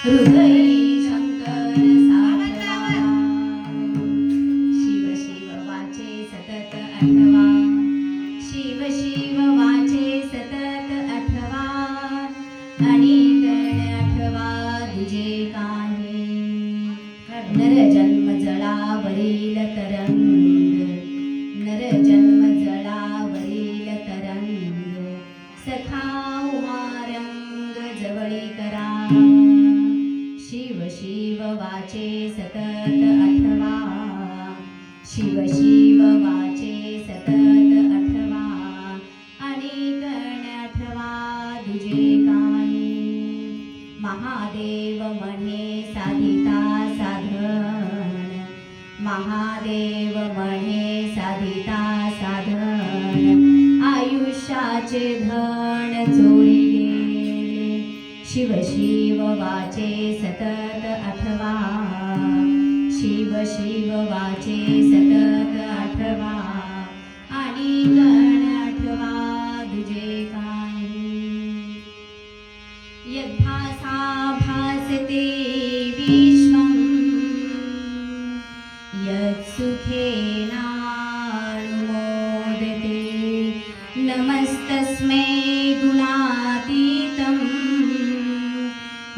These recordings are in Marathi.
हृदयी शंकर साठवा, शिव शिव वाचे सतत आठवा, शिव शिव वाचे सतत आठवा, आणि गण आठवा तुझे काहे. नरजन्म जळावरील तरंग, नरजन्म जळावरील तरंग, सखा उमारंग जवळी करा. शिव शिव वाचे सतत आठवा, शिव शिव वाचे सतत आठवा, आणि गण आठवा तुझे काहे. महादेव म्हणे साधिता साधन, महा देव म्हणे साधिता साधन आयुष्याचे धन चोरी गेले शिव शिव वाचे सतत आठवा शिव शिव वाचे सतत आठवा आणि गण आठवा तुझे काही यद्भासा भासते विश्वं यत्सुखेनानुमोदते नमस्तस्मै गुणातीतं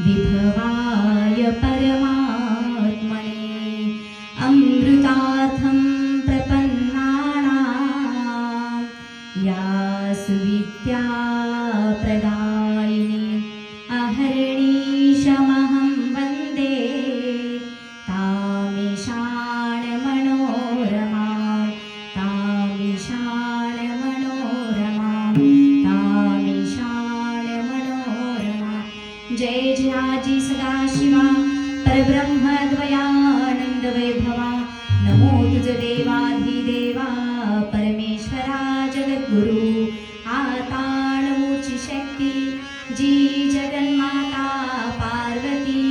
विभवाय परमात्मने अमृतार्थं प्रपन्नानां या सुविद्या प्रदायिनी अहर्निशमहं वन्दे तामीशान मनोरमा तामीशान मनोरमा तामीशान मनोरमा जय जयाजी सदाशिवा परब्रह्म द्वयानंद वैभवा नमो तुझ देवाधिदेवा परमेश्वरा जगद्गुरु आता नमोची शक्ती जी जगन्माता पार्वती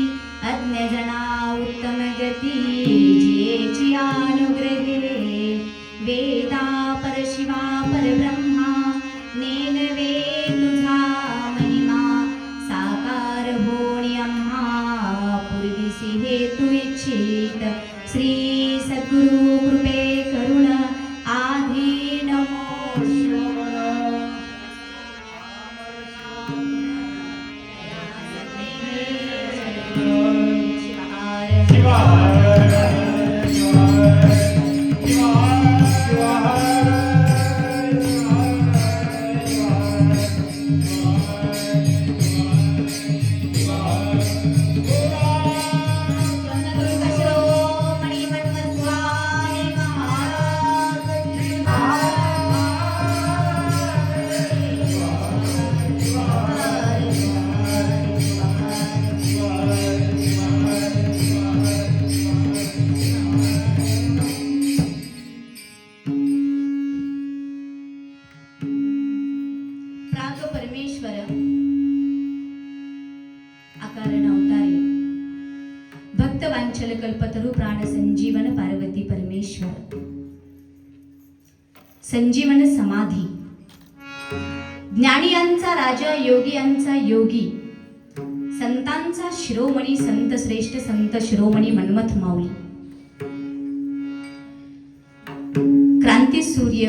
अज्ञजना उत्तम गती जियेची अनुग्रहे वेदा परशिवा परब्रह्मा नेनवे तुझा महिमा साकार होणी आम्हा पूर्वीसी हेतु इच्छित श्री सद्गुरु कृपे करुण आधी नमो परमेश्वर आकारण अवतारे भक्त वांचल कल्पतरु प्राण संजीवन पार्वती परमेश्वर संजीवन समाधी ज्ञानियांचा राजा योगियांचा योगी संतांचा शिरोमणी संत श्रेष्ठ संत शिरोमणी मन्मथ माऊली क्रांती सूर्य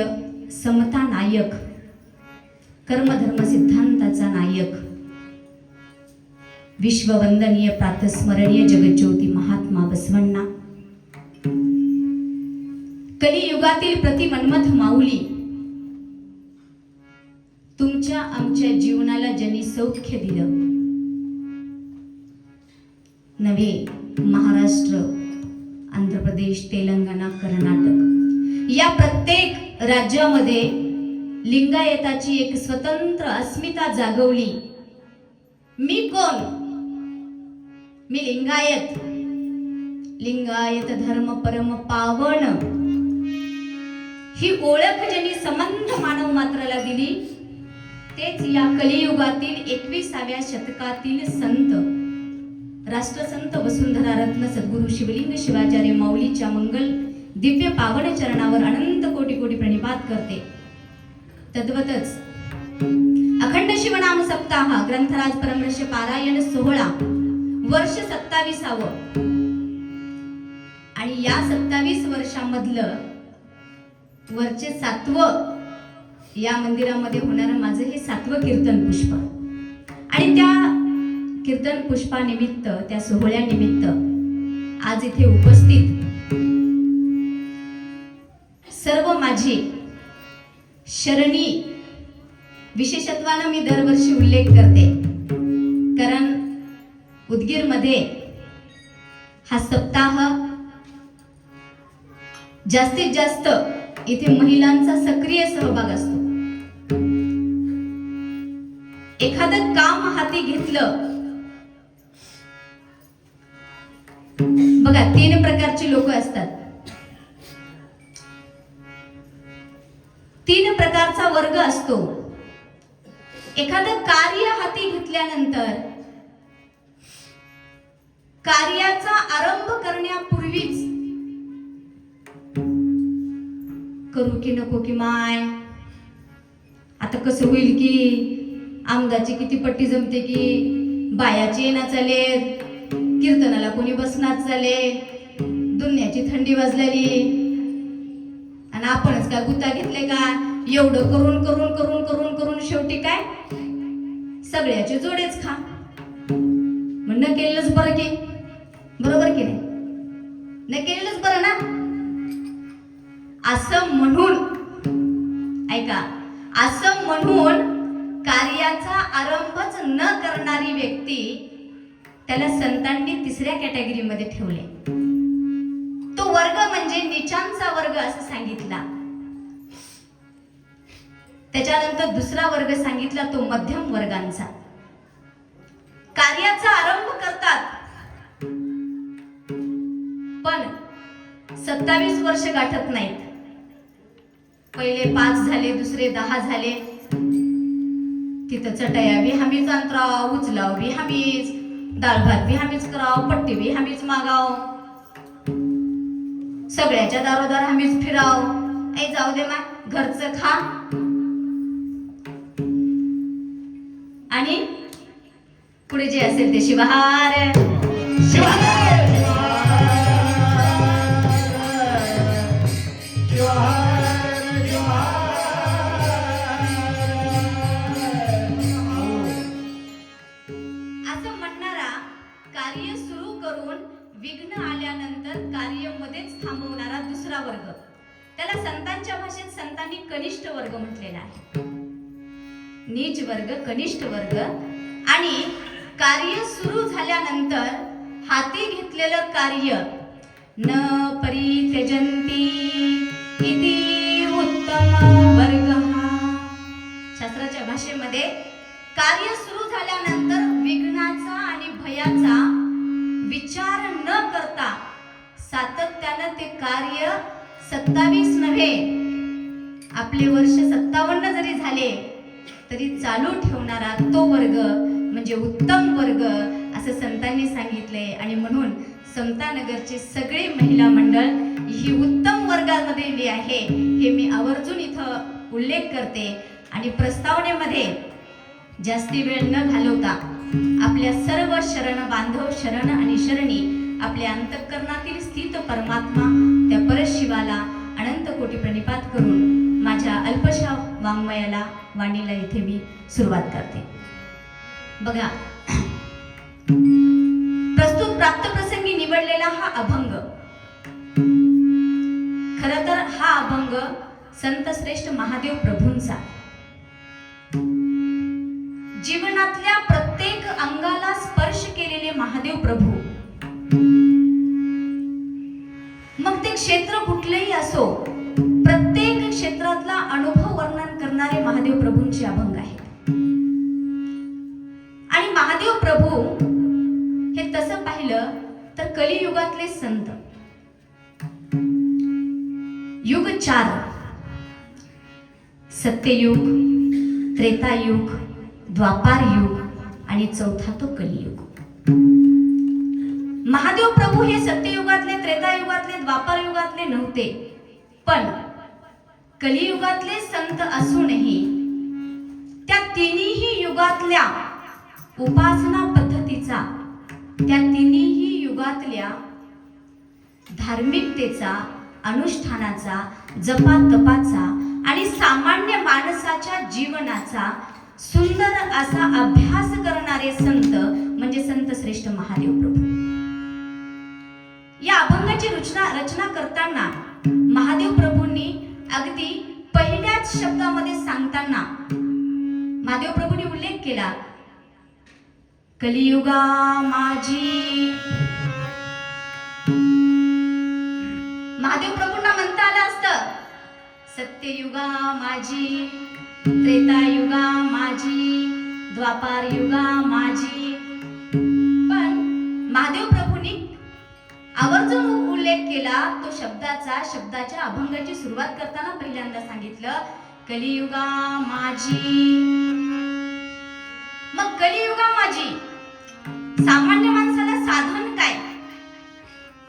समता नायक कर्मधर्म सिद्धांताचा नायक विश्ववंदनीय प्रातस्मरणीय जगज्योती महात्मा बसवण्णा कलियुगातील प्रतिमन्मथ माऊली तुमच्या आमच्या जीवनाला ज्यांनी सौख्य दिलं नव्हे महाराष्ट्र आंध्र प्रदेश तेलंगणा कर्नाटक या प्रत्येक राज्यामध्ये लिंगायताची एक स्वतंत्र अस्मिता जागवली मी कोण मी लिंगायत लिंगायत धर्म परम पावन ही ओळख ज्यांनी समंत मानव मात्राला दिली तेच या कलियुगातील 21व्या शतकातील संत राष्ट्रसंत वसुंधरा रत्न सद्गुरु शिवलिंग शिवाचार्य माऊलीच्या मंगल दिव्य पावन चरणावर अनंत कोटी कोटी प्रणिपात करते तद्वतच अखंड शिवनाम सप्ताह ग्रंथराज परमर्ष पारायण सोहळा वर्ष 27व आणि या 27 वर्षांमधलं वरचे 7वं या मंदिरामध्ये होणारं माझं हे 7वं कीर्तन पुष्प आणि त्या कीर्तन पुष्पानिमित्त त्या सोहळ्यानिमित्त आज इथे उपस्थित सर्व माझे शरणी विशेषत्वानं मी दरवर्षी उल्लेख करते कारण उदगीरमध्ये हा सप्ताह जास्तीत जास्त इथे महिलांचा सक्रिय सहभाग असतो एखादं काम हाती घेतलं बघा 3 प्रकारची लोक असतात तीन प्रकारचा वर्ग असतो. एखादं कार्य हाती घेतल्यानंतर कार्याचा आरंभ करण्यापूर्वीच करू की नको की माय, आता कसं होईल की आमदाची किती पट्टी जमते की बायाची येणार चाले, कीर्तनाला कोणी बसणार चाले, दुनियाची थंडी वाजलेली आणि आपणच काय गुत्ता घेतले का. एवढं करून करून करून करून करून शेवटी काय सगळ्याचे जोडेच खा. म्हणणं केलंच बरं की, बरोबर की नाही केलेलंच बरं ना. असं म्हणून ऐका, असं म्हणून कार्याचा आरंभच न करणारी व्यक्ती त्याला संतांनी तिसऱ्या कॅटेगरीमध्ये ठेवले. तो वर्ग म्हणजे नीचांचा वर्ग असं सांगितला. त्याच्यानंतर दुसरा वर्ग सांगितला तो मध्यम वर्गांचा. कार्याचा आरंभ करतात पण 27 वर्ष गाठत नाहीत. पहिले 5 झाले, दुसरे 10 झाले, तिथं चटया बी हमीच अंतराव, उचलाव बी हमीच, दाल भात बी हमीच कराव, पट्टी बी हमीच मागाव, सगळ्याच्या दारोदार हमीच फिराव. ऐ जाऊ दे मा, घरचं खा. आणि पुढे जे असेल ते शिवहार शिवहार. असं म्हणणारा कार्य सुरू करून विघ्न आल्यानंतर कार्य मध्येच थांबवणारा दुसरा वर्ग, त्याला संतांच्या भाषेत संतांनी कनिष्ठ वर्ग म्हटलेला आहे. नीच वर्ग, कनिष्ठ वर्ग. आणि कार्य सुरू झाल्यानंतर हाती घेतलेलं कार्य न परित्यजन्ति इति उत्तम वर्ग. शास्त्राच्या भाषेमध्ये कार्य सुरू झाल्यानंतर विघ्नाचा आणि भयाचा विचार न करता सातत्यानं ते कार्य 27 नव्हे, आपले वर्ष 57 जरी झाले तरी चालू ठेवणारा तो वर्ग म्हणजे उत्तम वर्ग असं संतांनी सांगितलंय. आणि म्हणून समतानगरचे सगळे महिला मंडळ ही उत्तम वर्गामध्ये आहे हे मी आवर्जून इथं उल्लेख करते. आणि प्रस्तावनेमध्ये जास्ती वेळ न घालवता आपल्या सर्व शरण बांधव, शरण आणि शरणी आपल्या अंतःकरणातील स्थित परमात्मा त्या परशिवाला अनंत कोटी प्रणिपात करून माझ्या अल्पशा वाङ्मयाला, वाणीला इथे मी सुरुवात करते. बघा, प्रस्तुत प्राप्त प्रसंगी निवडलेला हा अभंग, खरं तर हा अभंग संत श्रेष्ठ महादेव प्रभूंचा. जीवनातल्या प्रत्येक अंगाला स्पर्श केलेले महादेव प्रभू, मग ते क्षेत्र कुठलेही असो, प्रत्येक क्षेत्रातला अनुभव वर्णन करणारे महादेव प्रभूंचे अभंग आहेत. आणि महादेव प्रभू हे तसं पाहिलं तर कलियुगातले संत. युग 4, सत्ययुग, त्रेतायुग, द्वापार युग आणि चौथा तो कलियुग. महादेव प्रभू हे सत्ययुगातले, त्रेतायुगातले, द्वापार युगातले नव्हते, पण कलियुगातले संत असूनही त्या तिन्ही युगातल्या उपासना पद्धतीचा, त्या तिन्ही युगातल्या धार्मिकतेचा, अनुष्ठानाचा, जपा तपाचा आणि सामान्य माणसाच्या जीवनाचा सुंदर असा अभ्यास करणारे संत म्हणजे संत श्रेष्ठ महादेव प्रभू. या अभंगाची रचना करताना महादेव प्रभूंनी अगदी पहिल्याच शब्दामध्ये सांगताना महादेव प्रभूंनी उल्लेख केला, कलियुगा माझी. महादेव प्रभूंना म्हणता आलं असतं सत्ययुगा माझी, त्रेतायुगा माझी, द्वापार युगा माझी. पण महादेव प्रभूंनी आवर्जून उल्लेख केला तो शब्दाच्या अभंगाची सुरुवात करताना पहिल्यांदा सांगितलं कलियुगा माझी. मग कलियुगा माझी सामान्य माणसाला साधन काय?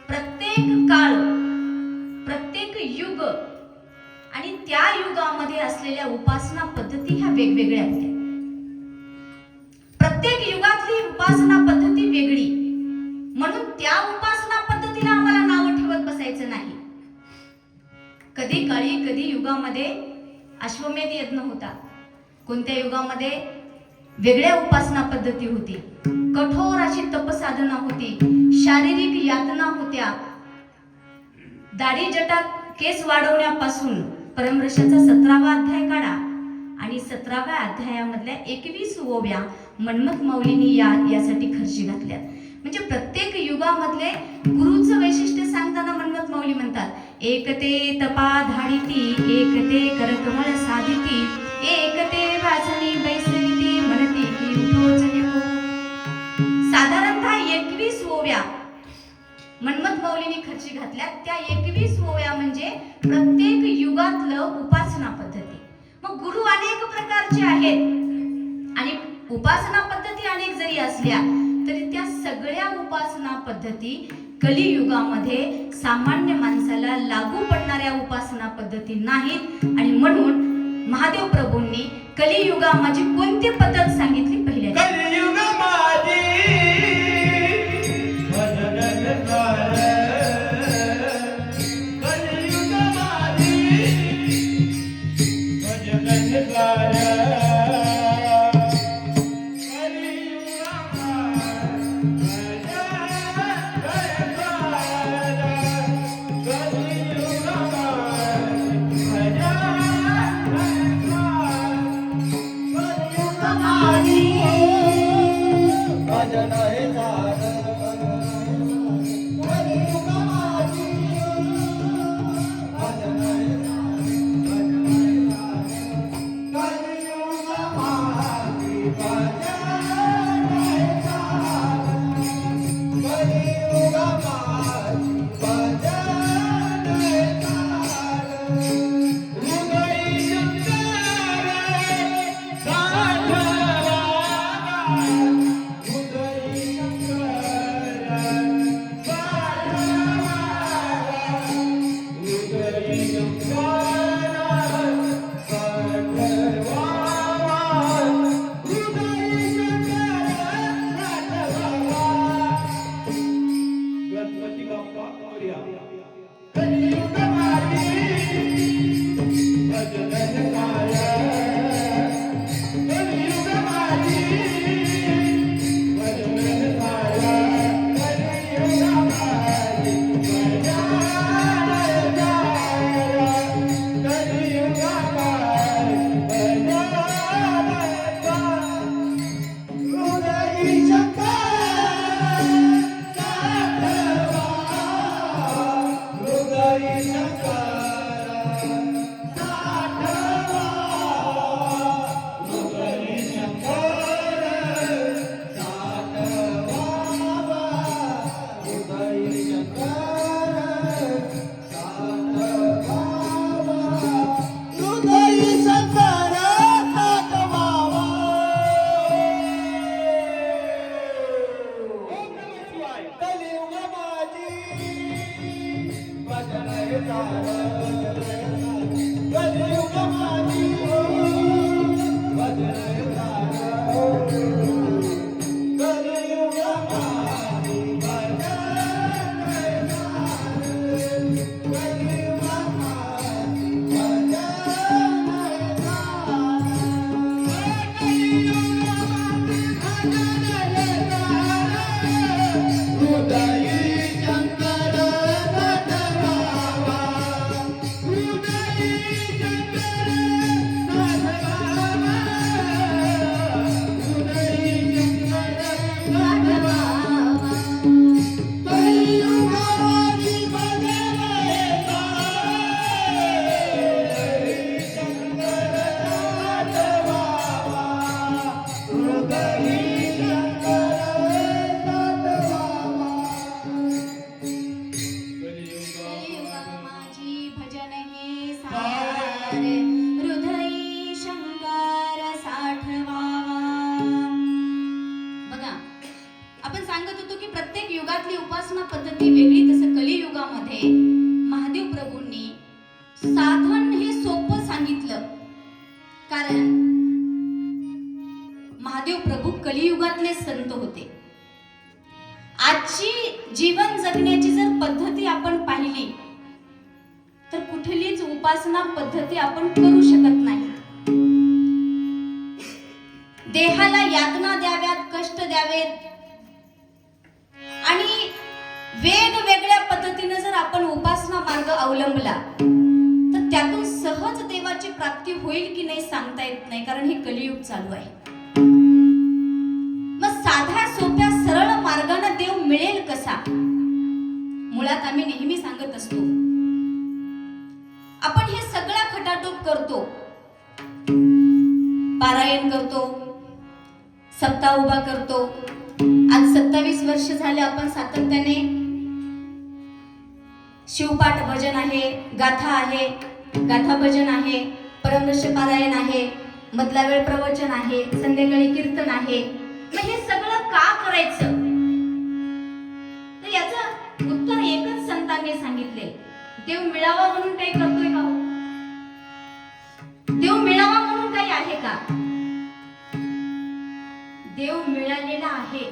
प्रत्येक काळ, प्रत्येक युग आणि त्या युगामध्ये असलेल्या उपासना पद्धती ह्या वेगवेगळ्या होत्या. प्रत्येक युगातली उपासना पद्धती वेगळी, म्हणून त्या उपासना पद्धतीला आम्हाला नाव ठेवत बसायचं नाही. कधी काळी कधी युगामध्ये अश्वमेध यज्ञ होता, कोणत्या युगामध्ये वेगळ्या उपासना पद्धती होती, कठोर अशी तपसाधना होती, शारीरिक यातना होत्या. दाढी जटा केस वाढवण्यापासून परमर्षाचा 17वा अध्याय काढा आणि 17व्या अध्यायामधल्या 21 ओव्या मन्मथ माऊलींनी यासाठी खर्ची घातल्या. म्हणजे प्रत्येक युगामधले गुरुचं वैशिष्ट्य सांगताना मन्मथ माऊली म्हणतात, एक ते तपा धाडिती, एक ते करकमळ साधिती, एक ते वासनी बैसविती, म्हणती की उठोच निघो. साधारणतः 21 ओव्या मन्मथ माऊलींनी खर्ची घातल्या. त्या 21 ओव्या म्हणजे प्रत्येक युगातलं उपासना पद्धती. मग गुरु अनेक प्रकारचे आहेत आणि उपासना पद्धती अनेक जरी असल्या तरी त्या सगळ्या उपासना पद्धती कलियुगामध्ये सामान्य माणसाला लागू पडणाऱ्या उपासना पद्धती नाहीत. आणि म्हणून महादेव प्रभूंनी कलियुगा माझी कोणती पद्धत सांगितली? पहिल्या कलियुगा माझी शंकर उपासना पद्धती आपण करू शकत नाही. देहाला यातना द्याव्यात, कष्ट द्यावेत आणि वेगवेगळ्या पद्धतीने जर आपण उपासना मार्ग अवलंबला तर त्यातून सहज देवाची प्राप्ती होईल की नाही सांगता येत नाही, कारण हे कलियुग चालू आहे. मग साध्या सोप्या सरळ मार्गाने देव मिळेल कसा? मुळात आम्ही नेहमी सांगत असतो, आपण हे सगळा खटाटोप करतो, पारायण करतो, सप्ताह उभा करतो. आज 27 वर्ष झाले आपण सातत्याने शिवपाठ भजन आहे, गाथा आहे, गाथा भजन आहे, परमदर्श पारायण आहे, मधला वेळ प्रवचन आहे, संध्याकाळी कीर्तन आहे. मग हे सगळं का करायचं? तर याचं उत्तर एकच संतांनी सांगितले, देव मिळावा म्हणून काही करतोय का? देव मिळावा म्हणून काही आहे का? देव मिळालेला आहे,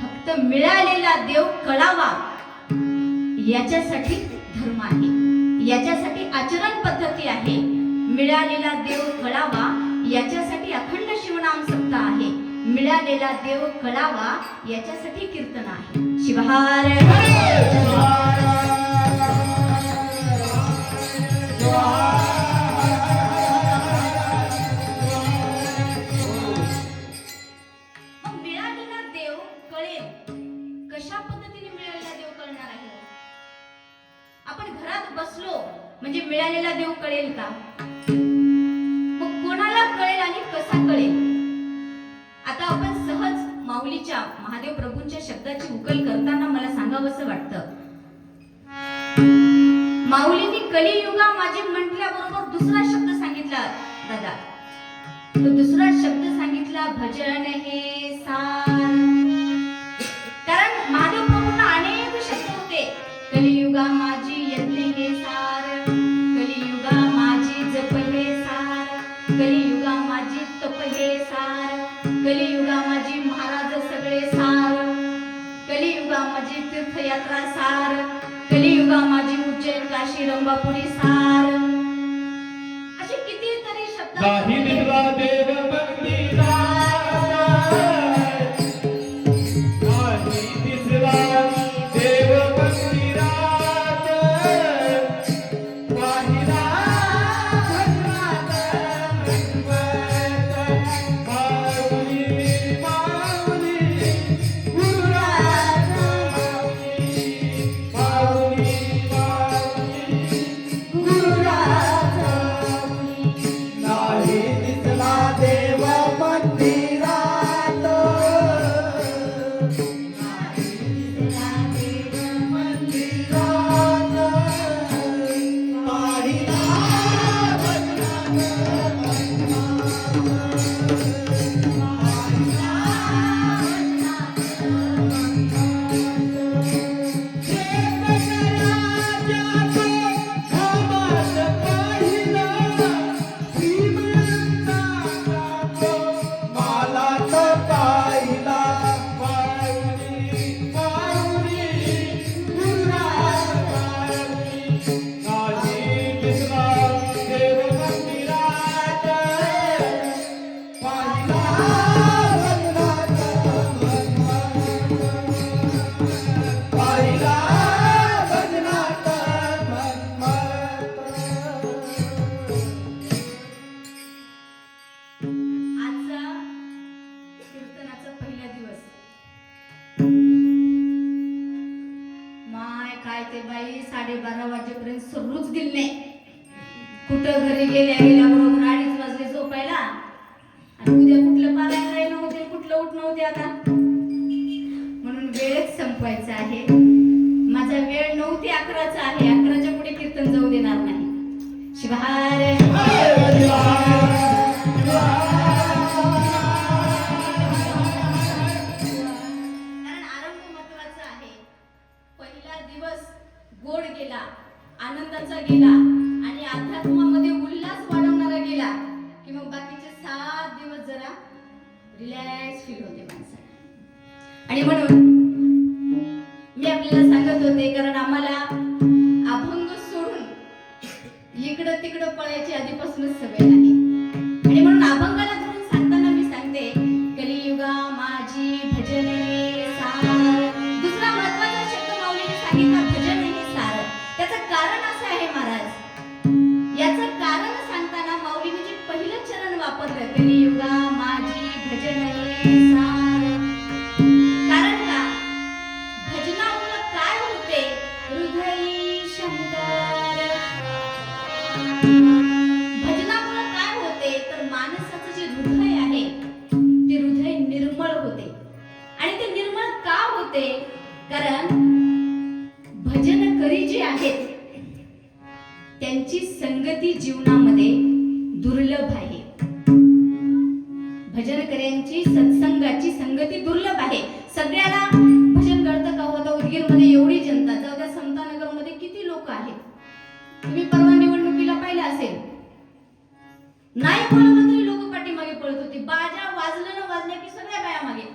फक्त मिळालेला देव कळावा याच्यासाठी धर्म आहे, याच्यासाठी आचरण पद्धती आहे. मिळालेला देव कळावा याच्यासाठी अखंड शिवनाम सप्ताह आहे, मिळालेला देव कळावा याच्यासाठी कीर्तन आहे. शिवहार म्हणजे मिळालेला देव कळेल का? मग कोणाला कळेल आणि कसा कळेल? आता आपण सहज माऊलीच्या महादेव प्रभूंच्या शब्दाची उकल करताना मला सांगावंसं वाटतं, माऊलींनी कलियुगा माझी म्हटल्याबरोबर दुसरा शब्द सांगितला दादा. तो दुसरा शब्द सांगितला भजन हे सार. कारण महादेव प्रभूंना अनेक शब्द होते, कलियुगा माझी यज्ञ हे सार, कलियुगा माझी जप हे सार, कलियुगा माझी तप हे सार, कलियुगा माझी महाराज सगळे सार, कलियुगा माझी तीर्थयात्रा सार, कलियुगा माझी उज्जैन काशी रंभापुरी सार. असे कितीतरी शब्द ते बाई 12:30 वाजेपर्यंत सुरूच दिल नाही. कुठं घरी गेल्याबरोबर 2:30 वाजले झोपायला आणि उद्या कुठलं पारायण राहिलं होते, कुठलं उठणं होते आता, म्हणून वेळच संपवायचा आहे. माझा वेळ 9 ते 11चा आहे, 11च्या पुढे कीर्तन जाऊ देणार नाही. शिवहार गोड गेला, आनंदाचा गेला आणि अध्यात्मामध्ये उल्हास वाढवणारा गेला की मग बाकीचे 7 दिवस जरा रिलॅक्स फील होते माणसाला. आणि म्हणून मी आपल्याला सांगत होते, कारण आम्हाला अभंग सोडून लहानपणापासूनच सवय आहे. आणि म्हणून अभंगाला धरून सांगताना मी सांगते, कलियुगा माझी भजन हे सार. दुसरा महत्वाचा शब्द माऊलीने सांगितला, भजन हे सार. त्याचं कारण असं आहे महाराज, याचं कारण सांगताना माऊलीने जे पहिलं चरण वापरलं, कलियुगा माझी भजन हे सार. कारण का? भजनामुळे काय होते? हृदयी शंकर. भजनामुळे काय होते तर माणसाचं जे हृदय आहे ते हृदय निर्मळ होते. आणि ते निर्मळ का होते? कारण भजनकरी जे आहेत त्यांची संगती जीवनामध्ये दुर्लभ आहे. भजनकऱ्यांची सत्संगाची संगती दुर्लभ आहे. सगळ्याला भजन करतं का? होता उदगीरमध्ये एवढी जनता, जाऊ द्या समतानगरमध्ये किती लोक आहेत. तुम्ही परवा निवडणुकीला पाहिलं असेल, नाही बोलवलं तरी लोक पाठीमागे पळत होते. बाजा वाजलं ना वाजल्या की सगळ्या बाया मागे.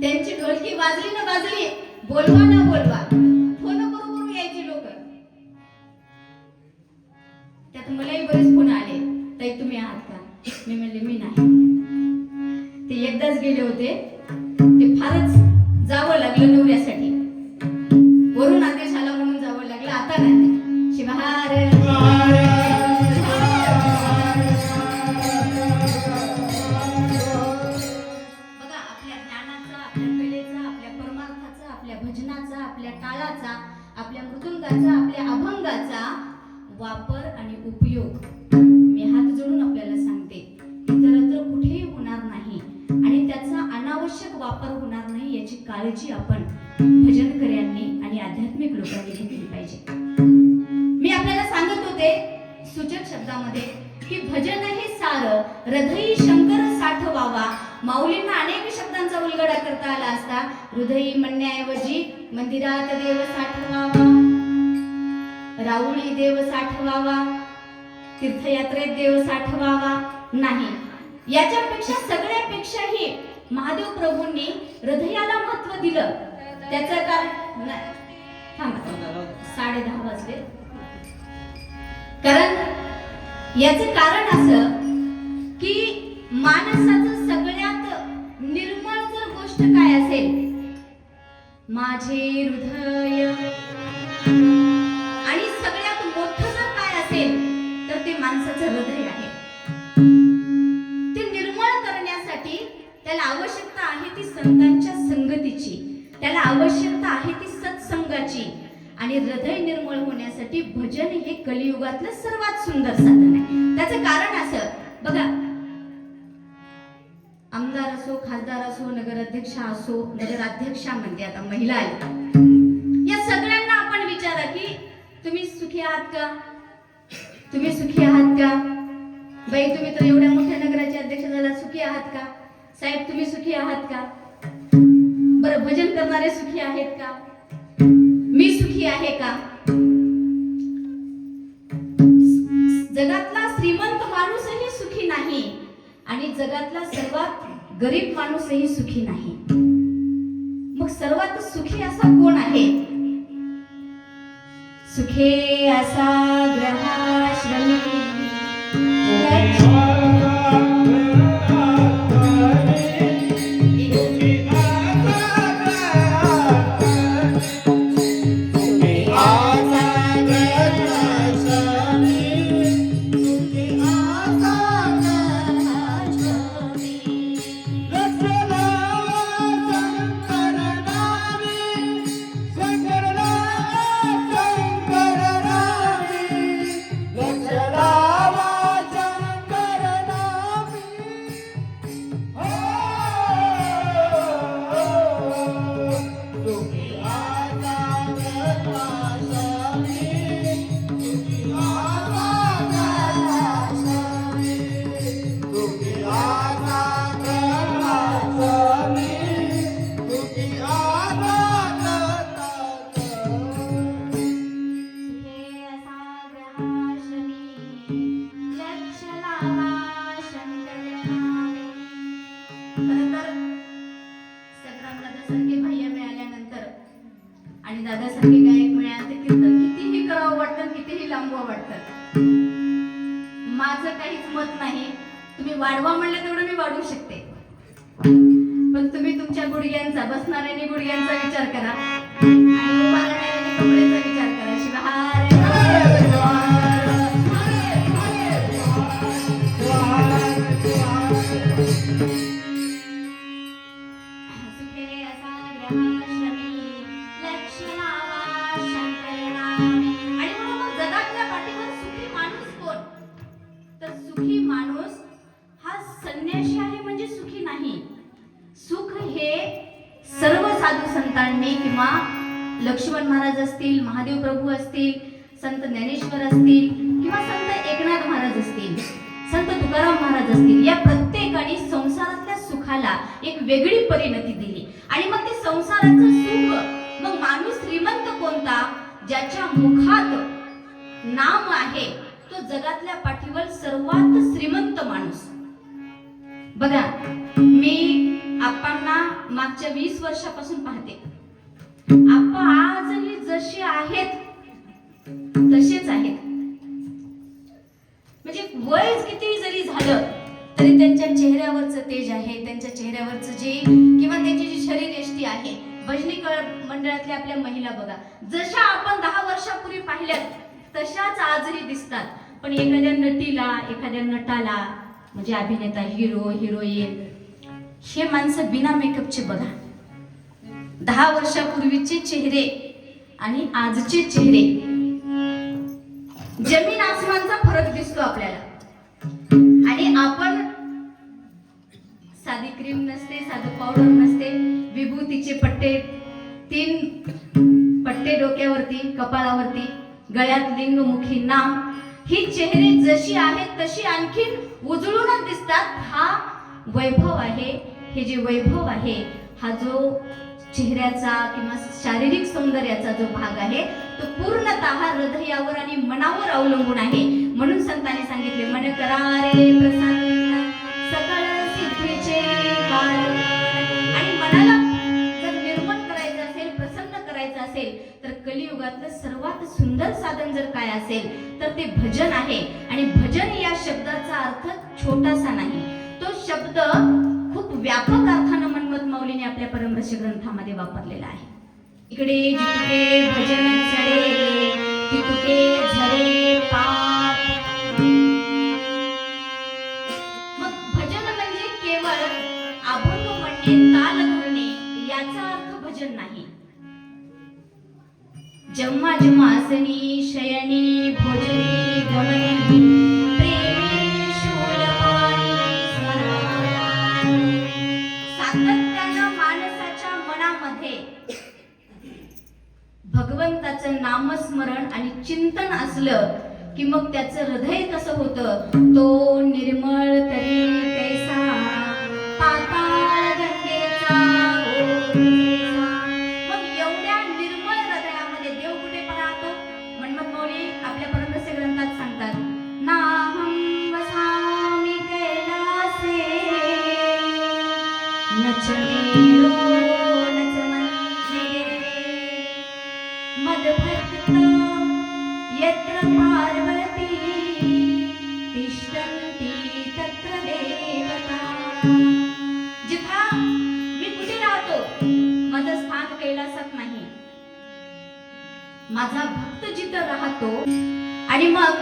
त्यांची ढोलकी वाजली ना वाजली, बोलवा ना बोलवा, फोन करू यायचे लोक. त्यात मलाही बरेच फोन आले, ताई तुम्ही आहात का? मी म्हणले मी नाही. ते एकदाच गेले होते, ते फारच जावं लागलं नवऱ्यासाठी, वरून आदेश आला म्हणून जावं लागलं. आता नाही. शिवहार बघा, आपल्या ज्ञानाचा, आपल्या कलेचा, आपल्या परमार्थाचा, आपल्या भजनाचा, आपल्या टाळाचा, आपल्या मृदुंगाचा, आपल्या अभंगाचा वापर आणि उपयोग मी हात जोडून आपल्याला सांगते, इतरत्र कुठेही होणार नाही. आणि त्याचा अनावश्यक वापर होणार नाही याची काळजी आपण भजनकर्यांनी आणि आध्यात्मिक लोकांनी घेतली पाहिजे. मी आपल्याला सांगत होते सूचक शब्दामध्ये की भजन हे सार, हृदयी शंकर साठवावा. माऊलींना अनेक शब्दांचा उलगडा करता आला असता. हृदयी म्हणण्याऐवजी मंदिरात देव साठवावा, राऊळी देव साठवावा, तीर्थयात्रेत देव साठवावा नाही. याच्यापेक्षा सगळ्यापेक्षाही महादेव प्रभूंनी हृदयाला महत्व दिलं. त्याचं कारण 10:30 वाजले. कारण याचं कारण असं की माणसाचं सगळ्यात निर्मळ जर गोष्ट काय असेल, माझे हृदय, आणि सगळ्यात मोठं जर काय असेल तर ते माणसाचं हृदय आहे. ते निर्मळ करण्यासाठी त्याला आवश्यकता आहे ती संतांच्या संगतीची, त्याला आवश्यकता आहे ती सत्संगाची. आणि हृदय निर्मळ होण्यासाठी भजन हे कलियुगातलं सर्वात सुंदर साधन आहे. त्याचं कारण असं बघा, आमदार असो, खासदार असो, नगराध्यक्ष असो, नगराध्यक्षा म्हणते आता महिला आहे, या सगळ्यांना आपण विचारा की तुम्ही सुखी आहात का? तुम्ही सुखी आहात का? बाई तुम्ही तर एवढ्या मोठ्या नगराचे अध्यक्ष झाला, सुखी आहात का? साहेब तुम्ही सुखी आहात का? बरं, भजन करणारे सुखी आहेत का? मी सुखी आहे का? जगातला श्रीमंत माणूसही सुखी नाही आणि जगातला सर्वात गरीब माणूसही सुखी नाही. मग सर्वात सुखी असा कोण आहे? सुखे असा ग्रहाश्रमी दादासारखे गायक मिळाले, कीर्तन कितीही करावं वाटतं, कितीही लांब थांबवा वाटतं. माझं काहीच मत नाही. तुम्ही वाढवा म्हणलं तेवढं मी वाढवू शकते, पण तुम्ही तुमच्या गुडघ्यांचा, बसणाऱ्याने गुडघ्यांचा विचार करा आणि उभा राहणाऱ्याने कमरेचा विचार करा. शिवहार सुखे असा ग्रहाश्रमी लक्ष्मणावा शंकरनामे. आणि म्हणून मग जगातल्या पाठीवर सुखी माणूस कोण? तर सुखी माणूस हा संन्यासी आहे म्हणजे सुखी नाही. सुख हे सर्व साधू संतांनी किंवा लक्ष्मण महाराज असतील, महादेव प्रभू असतील, संत ज्ञानेश्वर असतील किंवा संत एकनाथ महाराज असतील, संत तुकाराम महाराज असतील, या प्रत्येकाने संसारातल्या सुखाला एक वेगळी परिणती दिली. आणि मग ते संसाराचं सुख, मग माणूस श्रीमंत कोणता? ज्याच्या मुखात नाम आहे तो जगातल्या पाठीवर सर्वात श्रीमंत माणूस. बघा, मी आपांना मागच्या 20 वर्षापासून पाहते. आपा आजही जसे आहेत तसेच आहेत. म्हणजे वय किती जरी झालं तरी त्यांच्या चेहऱ्यावरचं तेज आहे, त्यांच्या चेहऱ्यावरचं जे किंवा त्यांची जी शरीरयष्टी आहे. भजनी मंडळातल्या आपल्या महिला बघा, जशा आपण 10 वर्षापूर्वी पाहिल्यात तशाच आजही दिसतात. पण एखाद्या नटीला, एखाद्या नटाला, म्हणजे अभिनेता, हिरो, हिरोईन, हे माणसं बिना मेकअपचे बघा, 10 वर्षापूर्वीचे चेहरे आणि आजचे चेहरे, जमीन आसमानचा फरक दिसतो आपल्याला. आणि आपण साधी क्रीम नसते, साधं पावडर नसते, विभूतीचे पट्टे, 3 पट्टे डोक्यावरती, कपाळावरती, गळ्यात लिंगमुखी नाम, ही चेहरे जशी आहेत तशी आणखीन उजळूनच दिसतात. हा वैभव आहे. हे जे वैभव आहे, हा जो चेहऱ्याचा किंवा शारीरिक सौंदर्याचा जो भाग आहे तो पूर्णतः हृदयावर आणि मनावर अवलंबून आहे. म्हणून संतांनी सांगितले, मन करारे प्रसन्न सकळ सिद्धीचे कारण. आणि मनाला जर निर्मळ करायचं असेल, प्रसन्न करायचं असेल, तर कलियुगातलं सर्वात सुंदर साधन जर काय असेल तर ते भजन आहे. आणि भजन या शब्दाचा अर्थ छोटासा नाही, तो शब्द खूप व्यापक अर्थानं मनमत माऊलीने आपल्या परमरस ग्रंथामध्ये वापरलेला आहे. इकडे जितके भजन चढे तितके झरे पाप. मग भजन म्हणजे केवळ अभंग म्हणणे, ताल धरणे याचा अर्थ भजन नाही. जेव्हा जेव्हा आसनी शयनी भोजनी गमनी प्रेमी शूलपाणी स्मरण, सातत्यानं माणसाच्या मनामध्ये भगवंताचं नामस्मरण आणि चिंतन असलं की मग त्याचं हृदय कसं होतं? तो निर्मळ तरी कैसा पाताळ गंगेचा ओझेचा. मग एवढ्या निर्मळ हृदयामध्ये देव कुठे राहतो? मनमत माऊली आपल्या परमरस ग्रंथात सांगतात, नाहं वसामि कैलासे नच मेरो नच मंदिरे मदभक्त यत्र पार्वती तिष्ठन्ति तत्र देवता. जिथा मी कुठे राहतो? माझं स्थान कैलासात नाही, माझा भक्त जिथं राहतो. आणि मग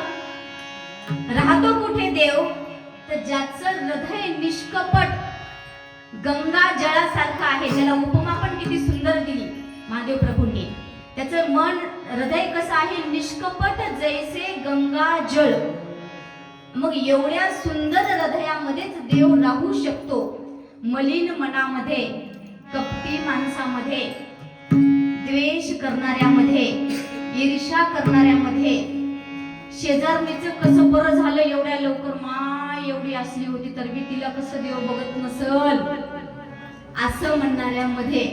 राहतो कुठे देव? तर ज्याचं हृदय निष्कपट गंगा जळासारखं आहे, ज्याला उपमा पण किती सुंदर दिली महादेव प्रभूंनी. त्याचं मन, हृदय कसं आहे? निष्कपट जैसे गंगा जळ. मग एवढ्या सुंदर हृदयामध्येच देव राहू शकतो. मलिन मनामध्ये, कपटी माणसामध्ये, द्वेष करणाऱ्यामध्ये, ईर्ष्या करणाऱ्यामध्ये, शेजारणीचं कसं बरं झालं एवढ्या लवकर, माय एवढी असली होती तर मी तिला कसं देव बघत नसल असं म्हणणाऱ्यामध्ये,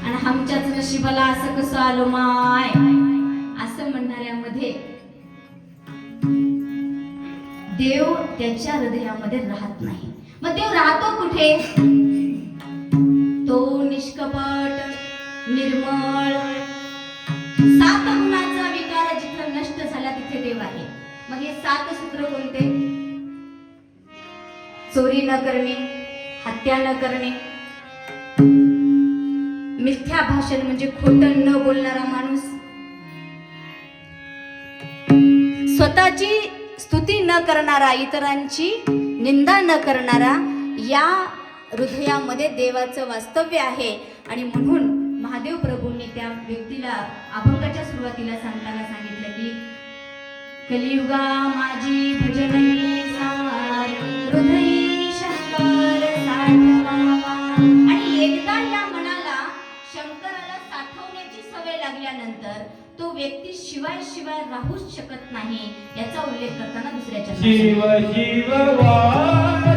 आणि आमच्याच नशिबाला असं कसं आलो माय असं म्हणणाऱ्यामध्ये देव त्याच्या हृदयामध्ये राहत नाही. मग देव राहतो कुठे? तो निष्कपट, निर्मळ, सात गुणाचा मग हे 7 सूत्र कोणते? चोरी न करणे, हत्या न करणे, मिथ्या भाषण म्हणजे खोटं न बोलणारा माणूस, स्वतःची स्तुती न करणारा, इतरांची निंदा न करणारा, या हृदयामध्ये देवाचं वास्तव्य आहे. आणि म्हणून महादेव प्रभूंनी त्या व्यक्तीला अभंगाच्या सुरुवातीला सांगताना सांगितलं की कलियुगा माझी भजनही सार, हृदयी शंकर साठवावा. आणि एकदा या मनाला शंकराला साठवण्याची सवय लागल्यानंतर तो व्यक्ती शिवाय राहूच शकत नाही. याचा उल्लेख करताना दुसऱ्या चरणात शिव शिव वाटे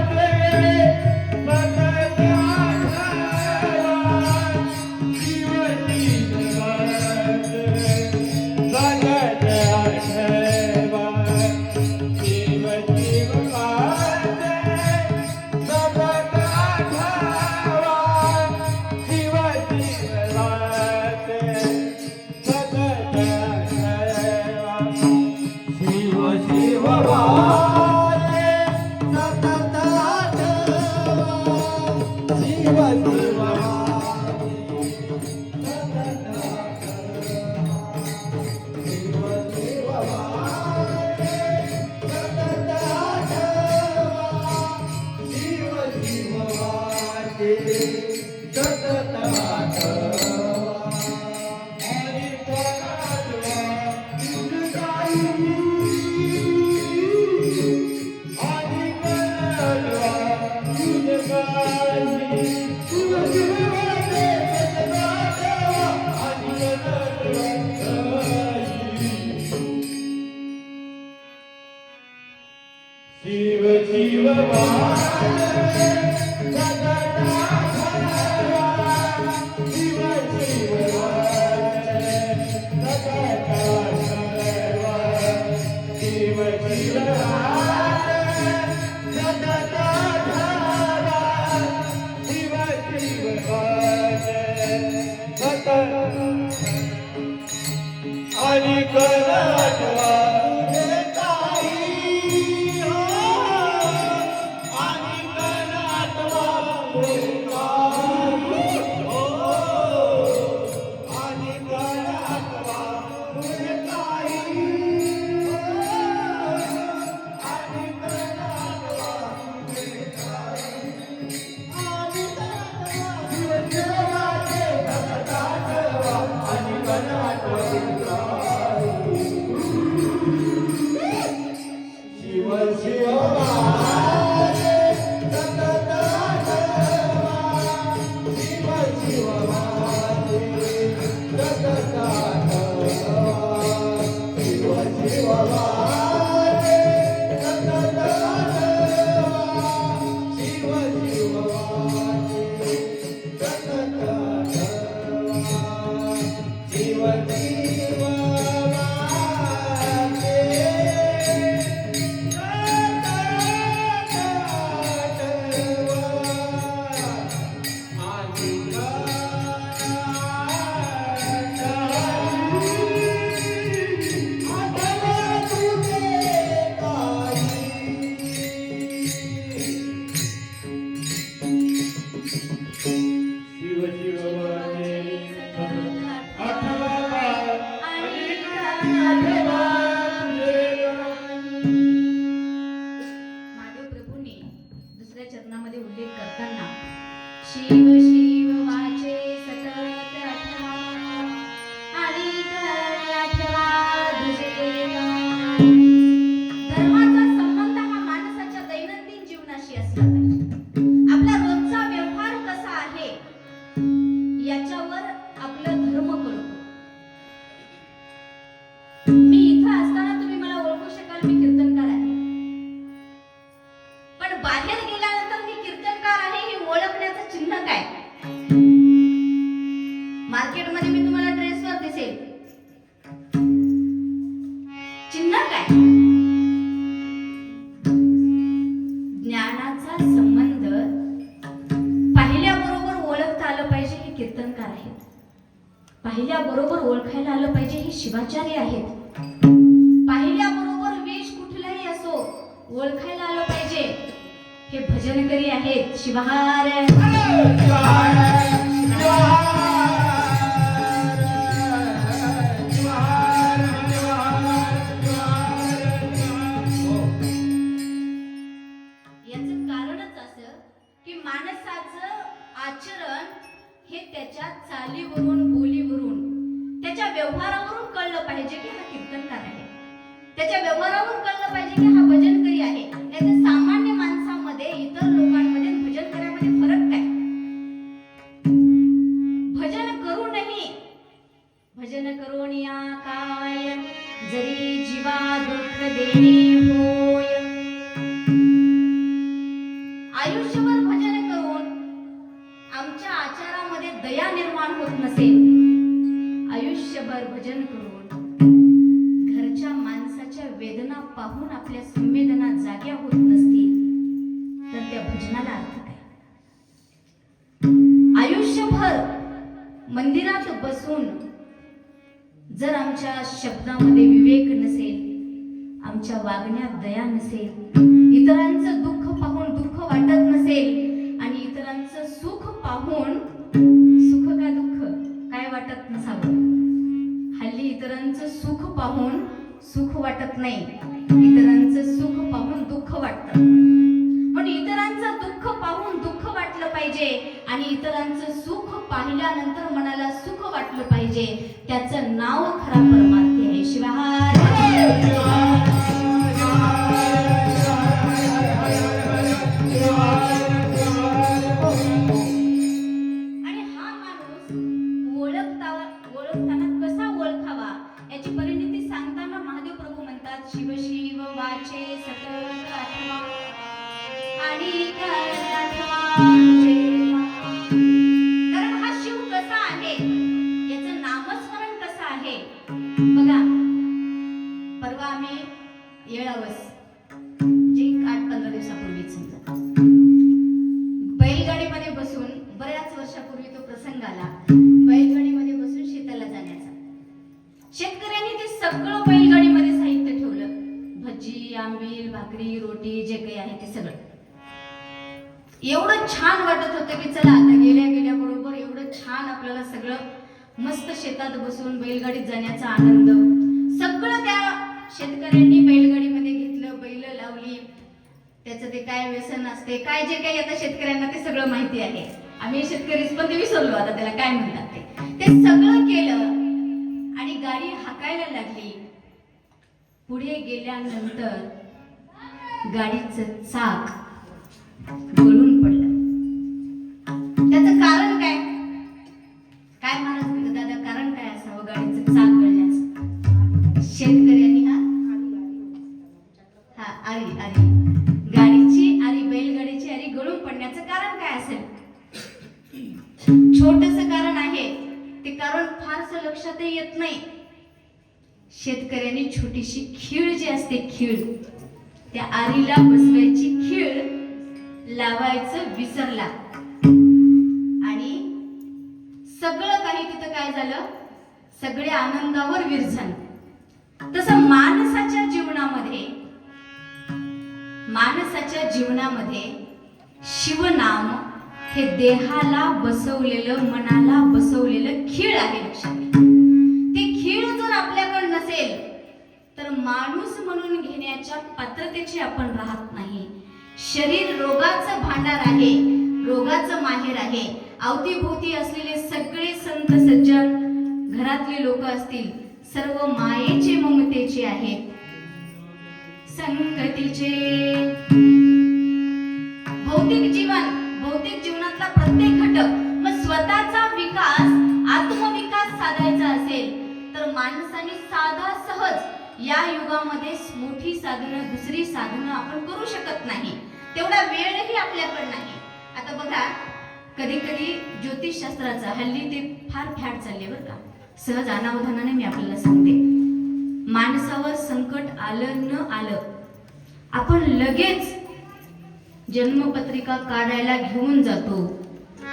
पाहिल्याबरोबर ओळखायला आलं पाहिजे हे शिवाचार्य आहेत. पाहिल्याबरोबर वेश कुठे ओळखायला आलं पाहिजे हे भजनकरी आहेत. शिवहार याचं कारणच असं की माणसाचं आचरण हे त्याच्या चालीवरून, बोलीवरून, त्याच्या व्यवहारावरून कळलं पाहिजे की हा कीर्तनकार आहे. त्याच्या व्यवहारावरून कळलं पाहिजे की हा भजनकरी आहे. नाहीतर सामान्य माणसामध्ये, इतर लोकांमध्ये भजनकऱ्यामध्ये फरक काय? भजन करूनही, भजन करून या काय जरी जीवा दुःख देणे होय. आयुष्यभर भजन करून आमच्या आचारामध्ये दया निर्माण होत नसेल, आयुष्यभर भजन करून घरच्या माणसाच्या वेदना पाहून आपल्या संवेदना जाग्या होत नसतील, तर त्या भजनाला अर्थ काय? आयुष्यभर मंदिरात बसून जर आमच्या शब्दामध्ये विवेक नसेल, आमच्या वागण्यात दया नसेल, इतरांचं दुःख पाहून दुःख वाटत नसेल आणि इतरांचं सुख पाहून सुख का दुःख काय वाटत नसावं. हल्ली इतरांचं सुख पाहून सुख वाटत नाही, इतरांचं सुख पाहून दुःख वाटतं. पण इतरांचं दुःख पाहून दुःख वाटलं पाहिजे आणि इतरांचं सुख पाहिल्यानंतर मनाला सुख वाटलं पाहिजे. त्याचं नाव खरा परमार्थ आहे. शिवहार आणि हा माणूस ओळखताना कसा ओळखावा याची परिणिती सांगताना महादेव प्रभू म्हणतात, शिव शिव वाचे सतत आठवा आणि कारण हा शिव कसा आहे, याचं नामस्मरण कसं आहे बघा. परवा आम्ही येळावस जे 8-15 दिवसापूर्वी समजा बैलगाडीमध्ये बसून, बऱ्याच वर्षापूर्वी तो प्रसंग आला, बैलगाडीमध्ये बसून शेताला जाण्याचा. शेतकऱ्यांनी ते सगळं बैलगाडीमध्ये साहित्य ठेवलं, भजी, आंबील, भाकरी, रोटी, जे काही आहे ते सगळं. एवढं छान वाटत होतं की चला आता गेल्या गेल्या बरोबर एवढं छान आपल्याला सगळं मस्त शेतात बसून बैलगाडीत जाण्याचा आनंद. सगळं त्या शेतकऱ्यांनी बैलगाडीमध्ये घेतलं, बैल लावली, त्याचं ते काय व्यसन असते, काय जे काही आता शेतकऱ्यांना ते सगळं माहिती आहे. आम्ही शेतकरीच पण ते विसरलो आता त्याला काय म्हणतात ते सगळं केलं आणि गाडी हाकायला लागली. पुढे गेल्यानंतर गाडीचं चाक गळून पडलं. त्याचं कारण काय? काय म्हणत दादा, कारण काय असावं गाडीचं चाक गळण्याचं? शेतकऱ्यांनी आरी गाडीची आरी, बैलगाडीची आरी गळून पडण्याचं कारण काय असेल? छोटस कारण आहे, ते कारण फारसं लक्षातही येत नाही. शेतकऱ्यांनी छोटीशी खीळ जी असते, खीळ, त्या आरीला बसवायची खीळ लावायचं विसरला आणि सगळं काही तिथं काय झालं, सगळे आनंदावर विरझान. तसं माणसाच्या जीवनामध्ये शिवनाम हे देहाला बसवलेलं, मनाला बसवलेलं खीळ आहे. लक्षात घ्या, ते खीळ जर आपल्याकडे नसेल तर माणूस म्हणून घेण्याच्या पात्रतेची आपण राहत नाही. शरीर रोगाचं भांडार आहे, रोगाचं माहेर आहे. अवतीभोवती असलेले सगळे संत सज्जन, घरातले लोक असतील, सर्व मायेचे ममतेचे आहेत, संगतीचे. भौतिक जीवनातला प्रत्येक घटक, मग स्वतःचा विकास, आत्मविकास साधायचा असेल तर माणसाने साधा सहज या युगामध्ये मोठी साधनं, दुसरी साधनं आपण करू शकत नाही. तेवढा वेळही आपल्याकडे नाही. आता बघा, कधी कधी ज्योतिषशास्त्राचा हल्ली ते फार फॅड चालले बरं का. सहज अनावधानाने मी आपल्याला सांगते, माणसावर संकट आलं न आलं, आपण लगेच जन्मपत्रिका काढायला घेऊन जातो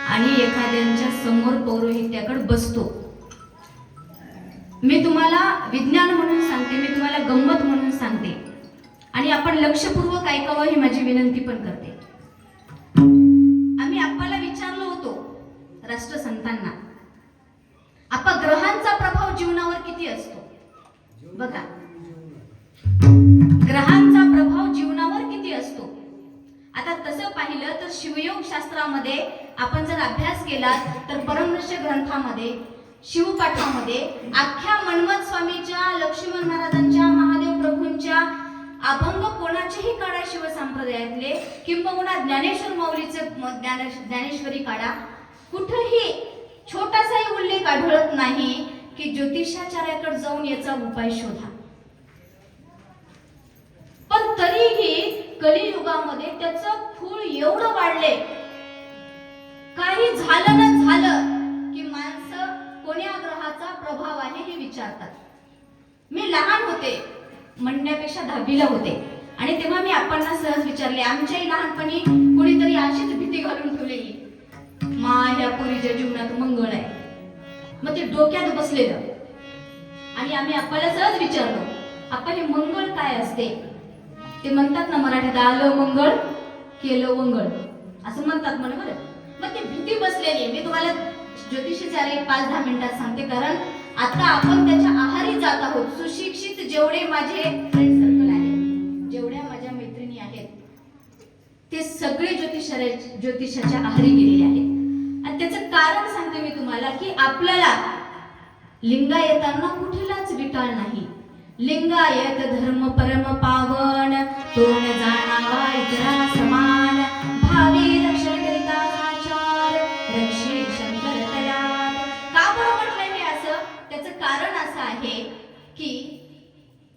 आणि एखाद्यांच्या समोर पौरोहित्याकडे बसतो. मी तुम्हाला विज्ञान म्हणून सांगते, मी तुम्हाला गंमत म्हणून सांगते. आणि आपण लक्षपूर्वक ऐकावं ही माझी विनंती पण करते. आम्ही आप्पाला विचारलो होतो राष्ट्रसंतांना, आपा ग्रहांचा प्रभाव जीवनावर किती असतो? बघा, ग्रहांचा प्रभाव जीवनावर किती असतो? आता तसं पाहिलं तर शिवयोग शास्त्रामध्ये आपण जर अभ्यास केला तर परमर्ष ग्रंथामध्ये शिवपाठामध्ये अख्ख्या मन्मथ स्वामीच्या, लक्ष्मण महाराजांच्या, महादेव प्रभूंच्या अभंग कोणाचेही काढा शिवसंप्रदायातले, किंबहुना ज्ञानेश्वर माऊलीचे ज्ञानेश्वरी काढा, कुठेही छोटासाही उल्लेख आढळत नाही की ज्योतिषाचार्याकडे जाऊन याचा उपाय शोधा. पण तरीही कलियुगामध्ये त्याचं खूळ एवढं वाढले, काही झालं ना झालं की माणसं कोण्या ग्रहाचा प्रभाव आहे हे विचारतात. मी लहान होते, म्हणण्यापेक्षा 10वीला होते, आणि तेव्हा मी आपणना सहज विचारले. आमच्याही लहानपणी कुणीतरी अशीच भीती घालून ठेवलेली, माझ्या पुरीच्या जीवनात मंगळ आहे. मग ते डोक्यात बसलेलं, आणि आम्ही आपल्याला सहज विचारलो, आपण हे मंगळ काय असते? ते म्हणतात ना मराठीत, आलं मंगळ केलं मंगळ असं म्हणतात म्हणे बरं. मग ती भीती बसलेली. मी तुम्हाला ज्योतिषाचार्य 5-10 मिनिटात सांगते, कारण आता आपण त्याच्या आहारी जात आहोत. सुशिक्षित जेवढे माझे फ्रेंड सर्कल आहेत, जेवढ्या माझ्या मैत्रिणी आहेत, ते सगळे ज्योतिषाच्या आहारी गेलेले आहेत. आणि त्याचं कारण सांगते मी तुम्हाला की आपल्याला लिंगायतांना कुठलाच विटाळ नाही. लिंगायत धर्म परम पावन, तोन जाणावा इतरा समान, भावी रक्षण करिता आचार, रक्षे शंकर तयात. का बरं म्हटलं मी असं? त्याचं कारण असं आहे की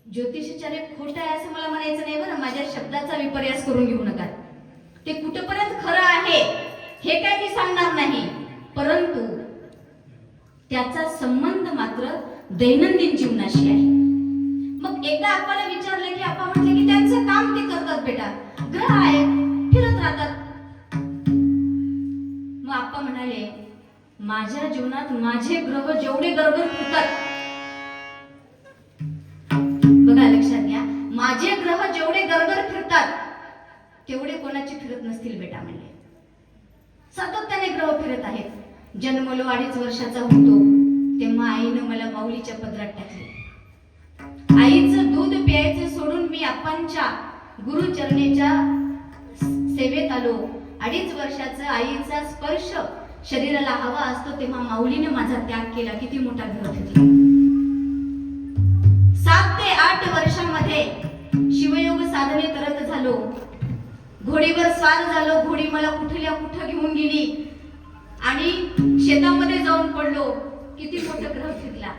ज्योतिषाचार्य खोटं आहे असं मला म्हणायचं नाही बरं. माझ्या शब्दाचा विपर्यास करून घेऊ नका. ते कुठपर्यंत खरं आहे हे काय मी सांगणार नाही, परंतु त्याचा संबंध मात्र दैनंदिन जीवनाशी आहे. मग एकदा आपल्याला विचारलं की आपण म्हटलं की त्यांचं काम ते करतात बेटा, ग्रह आहेत फिरत राहतात. मग आपण म्हणाले, माझ्या जीवनात माझे ग्रह जेवढे गरगर फिरतात, बघा लक्षात घ्या, माझे ग्रह जेवढे गरगर फिरतात तेवढे कोणाचे फिरत नसतील बेटा म्हणले. सातत्याने ग्रह फिरत आहेत. जन्मलो 2.5 वर्षाचा होतो तेव्हा आईनं मला माऊलीच्या पदरात टाकले. आईचं दूध प्यायचं सोडून मी आपणच्या गुरुचरणेच्या सेवेत आलो. 2.5 वर्षाचं आईचा स्पर्श शरीराला हवा असतो तेव्हा माऊलीने माझा त्याग केला. किती मोठा ग्रह फिरला. 7 ते 8 वर्षामध्ये शिवयोग साधने करत झालो. घोडीवर स्वार झालो. घोडी मला कुठं घेऊन गेली आणि शेतामध्ये जाऊन पडलो. किती मोठा ग्रह फिरला.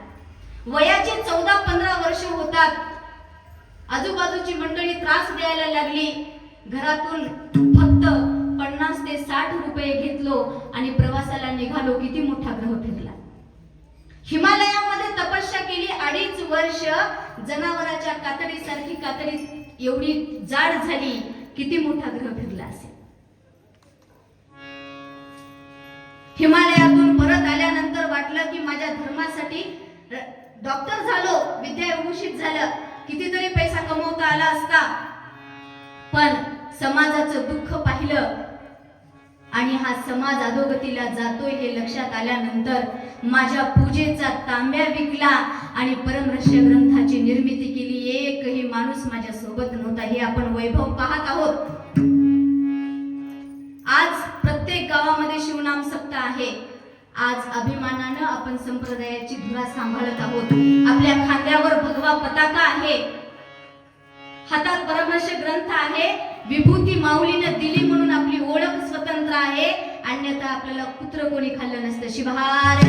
वयाचे 14-15 वर्ष होतात. आजूबाजूची मंडळी त्रास द्यायला लागली. घरातून फक्त 50 ते 60 रुपये घेतलो आणि प्रवासाला निघालो. किती मोठा ग्रह फिरला. हिमालयामध्ये तपस्या केली 2.5 वर्ष. जनावराच्या कातडीसारखी कातडी एवढी जाड झाली. किती मोठा ग्रह फिरला असेल. हिमालयातून परत आल्यानंतर वाटलं की माझ्या धर्मासाठी डॉक्टर झालो, विद्याविभूषित झालं, कितीतरी पैसा कमवता आला असता, पण समाजाचं दुःख पाहिलं आणि हा समाज अधोगतीला जातोय हे लक्षात आल्यानंतर माझ्या पूजेचा तांब्या विकला आणि परमरहस्य ग्रंथाची निर्मिती केली. एकही माणूस माझ्या सोबत नव्हता. हे आपण वैभव पाहत आहोत. आज प्रत्येक गावामध्ये शिवनाम सप्ताह आहे. आज अभिमानानं आपण संप्रदायाची धुरा सांभाळत आहोत. आपल्या खांद्यावर भगवा पताका आहे, हातात परमर्ष ग्रंथ आहे, विभूती माऊलीनं दिली म्हणून आपली ओळख स्वतंत्र आहे. अन्यथा आपल्याला कुत्र कोणी खाल्लं नसतं. शिवहार.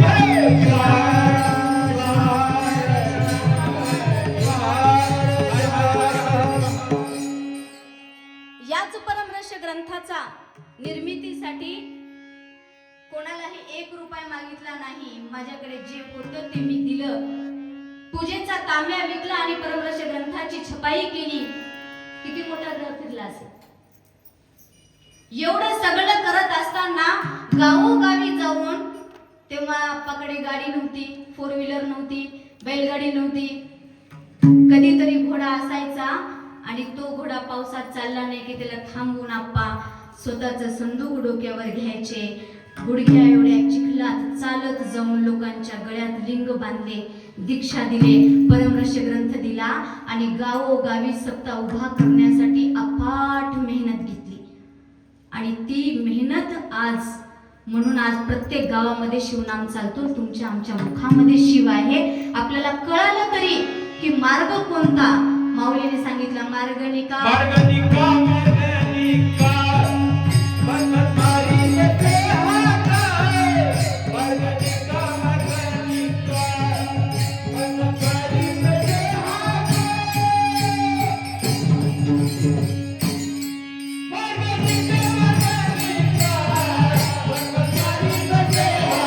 याच परमर्ष ग्रंथाचा निर्मितीसाठी कोणालाही 1 रुपया मागितला नाही. माझ्याकडे जे होतं ते मी दिलं. पूजेचा तांब्या विकला आणि परमर्ष ग्रंथाची छपाई केली. किती मोठा ग्रह फिरला असेल. एवढं सगळं करत असताना गावोगावी जाऊन, तेव्हा आप्पाकडे गाडी नव्हती, 4 व्हीलर नव्हती, बैलगाडी नव्हती, कधीतरी घोडा असायचा आणि तो घोडा पावसात चालला नाही की त्याला थांबवून आप्पा स्वतःचं संदूक डोक्यावर घ्यायचे, गुडघ्या एवढ्या चिखलात चालत जाऊन लोकांच्या गळ्यात लिंग बांधले, दीक्षा दिले, परमरहस्य ग्रंथ दिला आणि गावोगावी सप्ताह उभा करण्यासाठी अफाट मेहनत घेतली. आणि ती मेहनत आज म्हणून आज प्रत्येक गावामध्ये शिवनाम चालतो. तुमच्या आमच्या मुखामध्ये शिव आहे. आपल्याला कळालं तरी की मार्ग कोणता. माऊलीने सांगितलं मार्गनिका मार्गनिका मार्गनिका मनमारी ते हाकाय. मार्गनिका मार्गनिका मनमारी ते हाकाय. मार्गनिका मार्गनिका मनमारी ते हाकाय.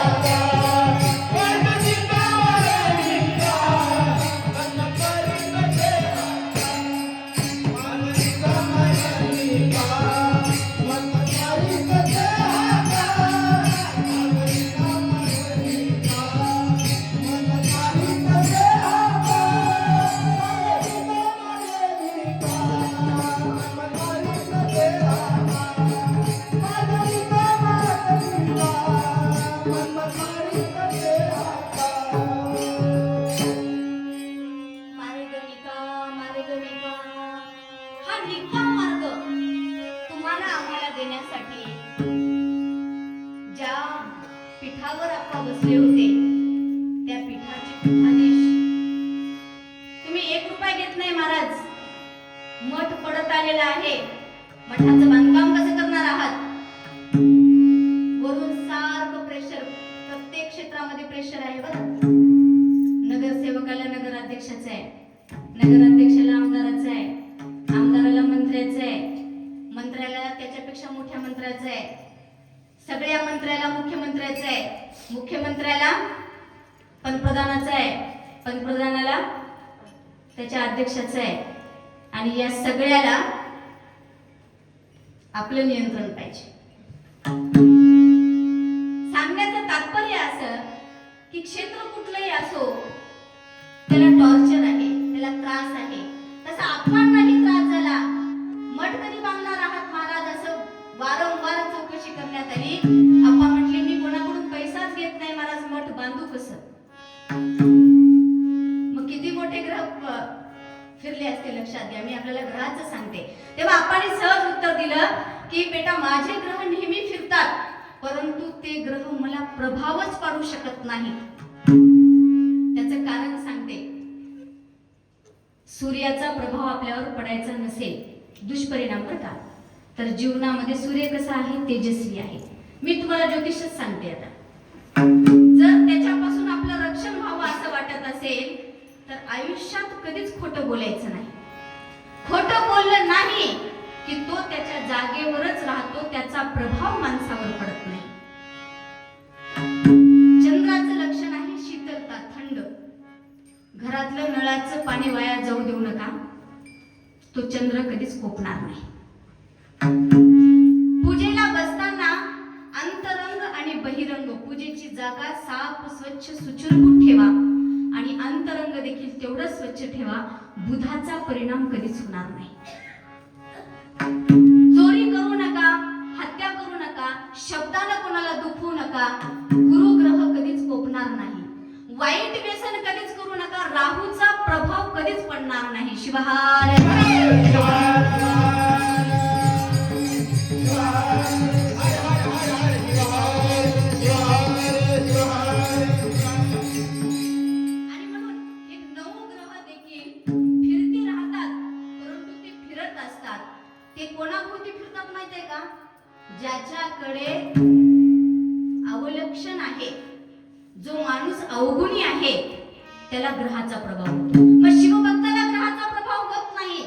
मार्गनिका मार्गनिका मनमारी ते मार्गनिका मार्गनिका हा निका मार्ग तुम्हाला आम्हाला देण्यासाठी ज्या पीठावर आप्पा बसले होते त्या पीठाचे पीठाधीश तुम्ही 1 रुपया घेत नाही महाराज. मठ पडत आलेला आहे. मठाचं बांधकाम कसं करणार आहात. वरून सारखं प्रेशर, प्रत्येक क्षेत्रामध्ये प्रेशर आहे बरं. नगरसेवकाला नगराध्यक्षाचं आहे, नगराध्यक्षाला आमदाराचं आहे, आमदाराला मंत्र्याचं आहे, मंत्र्याला त्याच्यापेक्षा मोठ्या मंत्र्याचं आहे, सगळ्या मंत्र्याला मुख्यमंत्र्याचं आहे, मुख्यमंत्र्याला पंतप्रधानाचं आहे, पंतप्रधानाला त्याच्या अध्यक्षाचं आहे. आणि या सगळ्याला आपलं नियंत्रण पाहिजे. सांगण्याचं तात्पर्य असं की क्षेत्र कुठलंही असो त्याला टॉर्चर आहे, त्याला त्रास आहे. तसा आपणांनाही त्रास झाला. मठ कधी बांधणार आहात महाराज असं वारंवार चौकशी करण्यात आली. आप्पा म्हटले मी कोणाकडून पैसाच घेत नाही महाराज, मठ बांधू कसं. मग किती मोठे ग्रह फिरले असते लक्षात घ्या. मी आपल्याला ग्रहाचं सांगते. तेव्हा आपण सहज उत्तर दिलं की बेटा माझे ग्रह नेहमी फिरतात परंतु ते ग्रह मला प्रभावच पाडू शकत नाही. त्याचं कारण सांगते. सूर्याचा प्रभाव आपल्यावर पडायचा नसेल, दुष्परिणाम बरं का, तर जीवनामध्ये सूर्य कसा आहे, तेजस्वी आहे. मी तुम्हाला ज्योतिषच सांगते आता. जर त्याच्यापासून आपलं रक्षण व्हावं असं वाटत असेल तर आयुष्यात कधीच खोटं बोलायचं नाही. खोटं बोललं नाही की तो त्याच्या जागेवरच राहतो, त्याचा प्रभाव माणसावर पडत नाही. चंद्राचं लक्षण आहे शीतलता, थंड. घरातलं नळाचं पाणी वाया जाऊ देऊ नका, तो चंद्र कधीच कोपणार नाही. पूजेला बसताना अंतरंग आणि बहिरंग पूजेची जागा साफ स्वच्छ सुचुरभूत ठेवा आणि अंतरंग देखील तेवढंच स्वच्छ ठेवा. बुधाचा परिणाम कधीच होणार नाही. चोरी करू नका, हत्या करू नका, शब्दानं कोणाला दुखवू नका. गुरुग्रह कधीच कोपणार नाही. वाईट व्यसन कधीच करू नका. राहूचा प्रभाव कधीच पडणार नाही. शिवहार ते कोणाभोवती फिरतात माहितीये का, ज्याच्याकडे अवलक्षण आहे, जो माणूस अवगुणी आहे त्याला ग्रहाचा प्रभाव होतो. मग शिवभक्ताला ग्रहाचा प्रभाव होत नाही.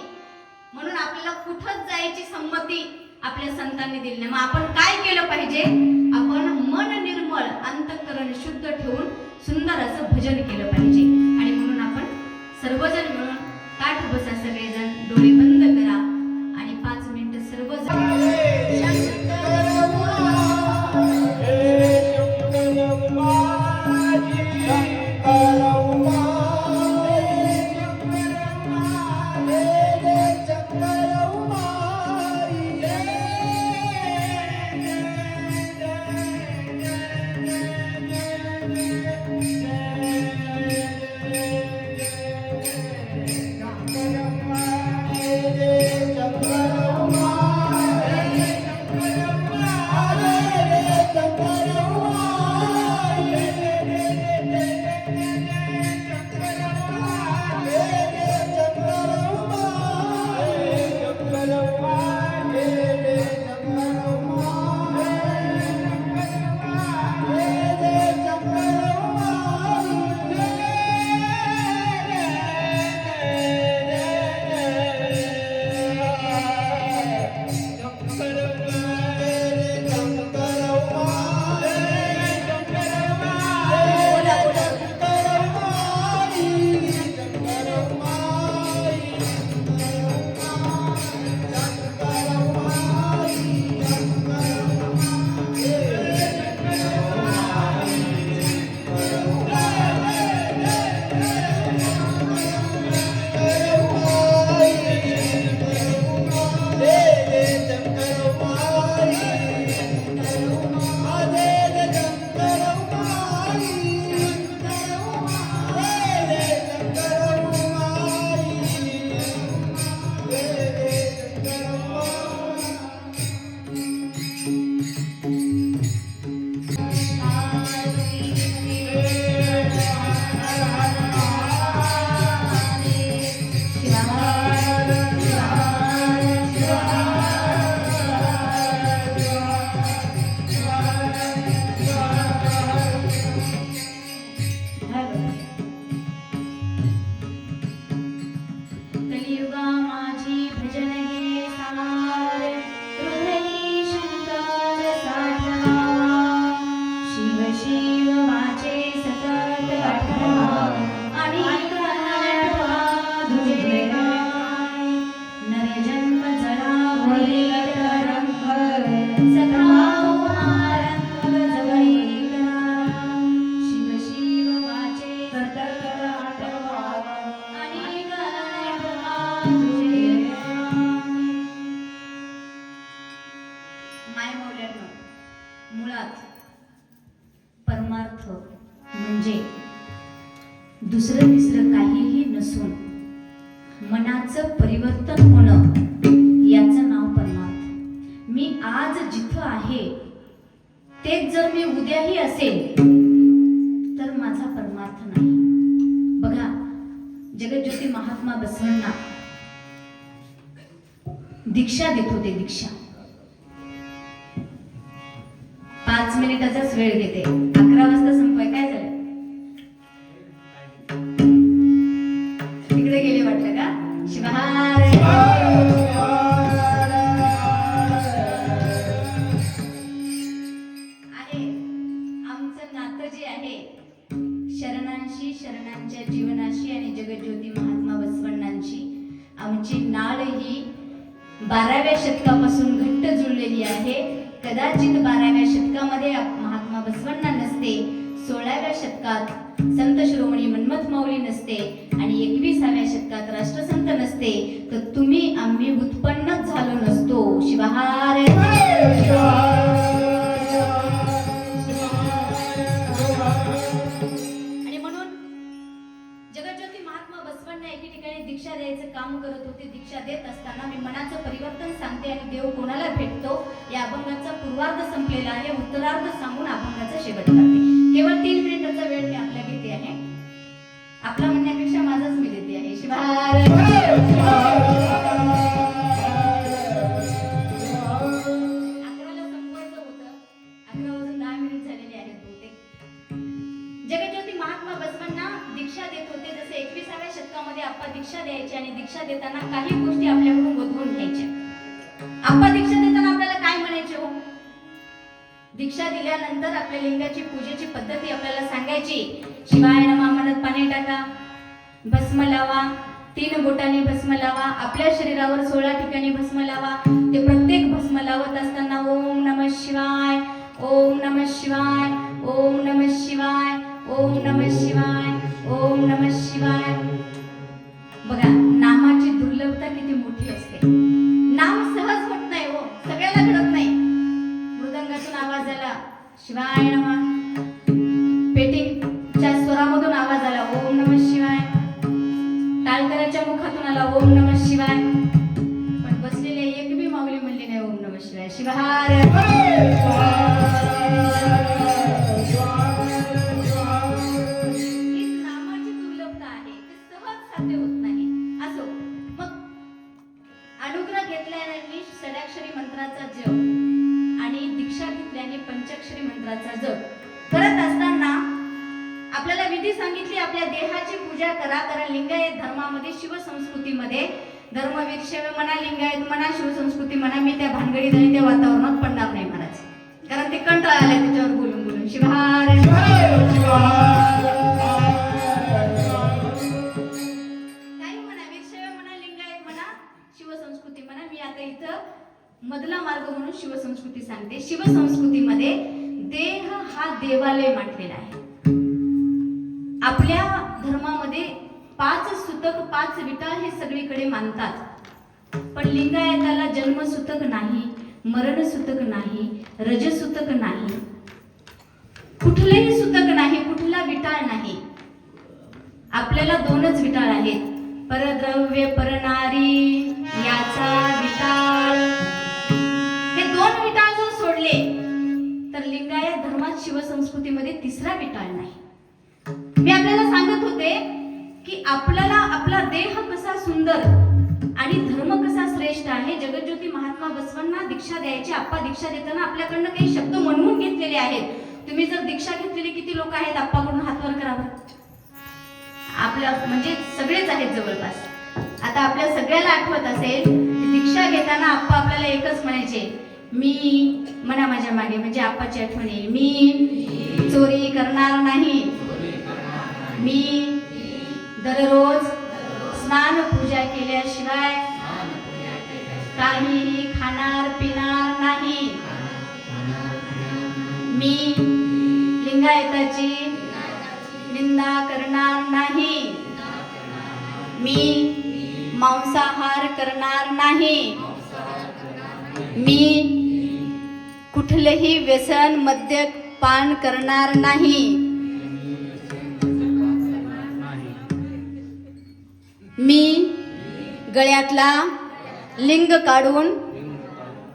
म्हणून आपल्याला कुठंच जायची संमती आपल्या संतांनी दिली नाही. मग आपण काय केलं पाहिजे, आपण मन निर्मळ अंतःकरण शुद्ध ठेवून सुंदर असं भजन केलं पाहिजे. आणि म्हणून आपण सर्वजण मिळून ताठ बसा, सगळेजण डोळे बंद करा आणि 5 मिनिट सर्वजण शांत म्हणजे दुसरं तिसरं काहीही नसून मनाचं परिवर्तन होणं, याचं नाव परमार्थ. मी आज जिथं आहे तेच जर मी उद्याही असेल तर माझा परमार्थ नाही. बघा, जगज्योती महात्मा बसवांना दीक्षा देत होते. दीक्षा 5 मिनिटाचाच वेळ घेते. 11 वाजता संपवाय. काय झालं? तिकडे गेले वाटलं का? शिवहार आहे. आमचं नातं जे आहे शरणांशी, शरणांच्या जीवनाशी आणि जगज्योती महात्मा बसवण्णांची आमची नाळ ही 12व्या शतकापासून घट्ट जुळलेली आहे. कदाचित 12व्या शतकामध्ये महात्मा बसवण्णा नसते, 16व्या शतकात संत शिरोमणी मन्मथ माऊली नसते आणि 21व्या शतकात राष्ट्रसंत नसते, तर तुम्ही आम्ही उत्पन्नच झालो नसतो. शिवहार. आणि म्हणून जगज्योती महात्मा बसवण्णा एके ठिकाणी दीक्षा द्यायचं काम करत होते. दीक्षा देत असताना मी मनाचं परिवर्तन सांगते आणि देव कोणाला भेटतो या अभंगाचा पूर्वार्ध संपलेला आहे. उत्तरार्ध सांगून अभंगाचा शेवट करते. केवळ 3 मिनिटाचा वेळ मी आपल्या घेते आहे. आपला म्हणण्यापेक्षा माझाच मी देते आहे. शिवहार. 11ला संपवायचं होतं. 11 वाजून 10 मिनिट झालेले आहेत बहुतेक. जगज्योती महात्मा बसवांना दीक्षा देत होते. जसे 21व्या शतकामध्ये आप्पा दीक्षा द्यायचे आणि दीक्षा देताना काही गोष्टी आपल्याकडून वधवून घ्यायच्या. आप्पा दीक्षा देताना आपल्याला काय म्हणायचे हो? दीक्षा दिल्यानंतर आपल्या लिंगाची पूजेची पद्धती आपल्याला सांगायची. शिवाय नमः म्हणत पाणी टाका, भस्म लावा, 3 बोटांनी भस्म लावा, आपल्या शरीरावर 16 ठिकाणी भस्म लावा. ते प्रत्येक भस्म लावत असताना ओम नमः शिवाय, ओम नमः शिवाय, ओम नमः शिवाय, ओम नमः शिवाय, ओम नमः शिवाय. बघा, नामाची दुर्लभता किती मोठी असते. नाम सहज होत नाही हो, सगळ्याला घडत नाही. मृदंगातून आवाज आला शिवाय नमः, पेटीच्या स्वरामधून आवाज आला ओम नमः शिवाय, टाळकऱ्याच्या मुखातून आला ओम नमः शिवाय, पण बसलेले एक बी माऊली म्हणली नाही ओम नमः शिवाय. शिवहार. नामाची दुर्लभता आहे, ते सहज साध्य होत नाही. असो, मग अनुग्रह घेतल्याने षडाक्षरी मंत्राचा जप आणि दीक्षा घेतल्याने पंचाक्षरी मंत्राचा जप करत असताना आपल्याला विधी सांगितली, आपल्या देहाची पूजा करा. कारण लिंगायत धर्मामध्ये, शिवसंस्कृतीमध्ये धर्मवीरशैव म्हणा, लिंगायत म्हणा, शिवसंस्कृती म्हणा, मी त्या भानगडीत आणि त्या वातावरणात पडणार नाही महाराज. कारण ते कंटाळा आले त्याच्यावर बोलून बोलून. शिवहार. काही म्हणा, वीरशैव म्हणा, लिंगायत म्हणा, शिवसंस्कृती म्हणा, मी आता इथं मधला मार्ग म्हणून शिवसंस्कृती सांगते. शिवसंस्कृतीमध्ये देह हा देवालय मांडलेला आहे. आपल्या धर्मामध्ये 5 सुतक 5 विटाळ हे सगळीकडे मानतात, पण लिंगायताला जन्मसूतक नाही, मरणसूतक नाही, रजसूतक नाही, कुठलेही सूतक नाही, कुठला विटाळ नाही. आपल्याला 2च विटाळ आहेत, परद्रव्य परनारी याचा विटाळ. हे 2 विटाळ जर सोडले तर लिंगायत धर्मात, शिवसंस्कृतीमध्ये 3रा विटाळ नाही. मी आपल्याला सांगत होते की आपल्याला आपला देह कसा सुंदर आणि धर्म कसा श्रेष्ठ आहे. जगज्योती महात्मा बसवांना दीक्षा द्यायची. आप्पा दीक्षा देताना आपल्याकडनं काही शब्द म्हणवून घेतलेले आहेत. तुम्ही जर दीक्षा घेतलेली किती लोक आहेत आप्पाकडून हात वर करावं. आपल्या म्हणजे सगळेच आहेत जवळपास. आता आपल्या सगळ्याला आठवत असेल दीक्षा घेताना आप्पा आपल्याला एकच म्हणायचे, मी म्हणा माझ्या मागे, म्हणजे आप्पाची आठवण येईल. मी चोरी करणार नाही, मी दररोज स्नान पूजा केल्याशिवाय काहीही खाणार पिणार नाही, मी लिंगायताची निंदा करणार नाही, मी मांसाहार करणार नाही, मी कुठलेही व्यसन मद्यपान करणार नाही, गळ्यातला लिंग काढून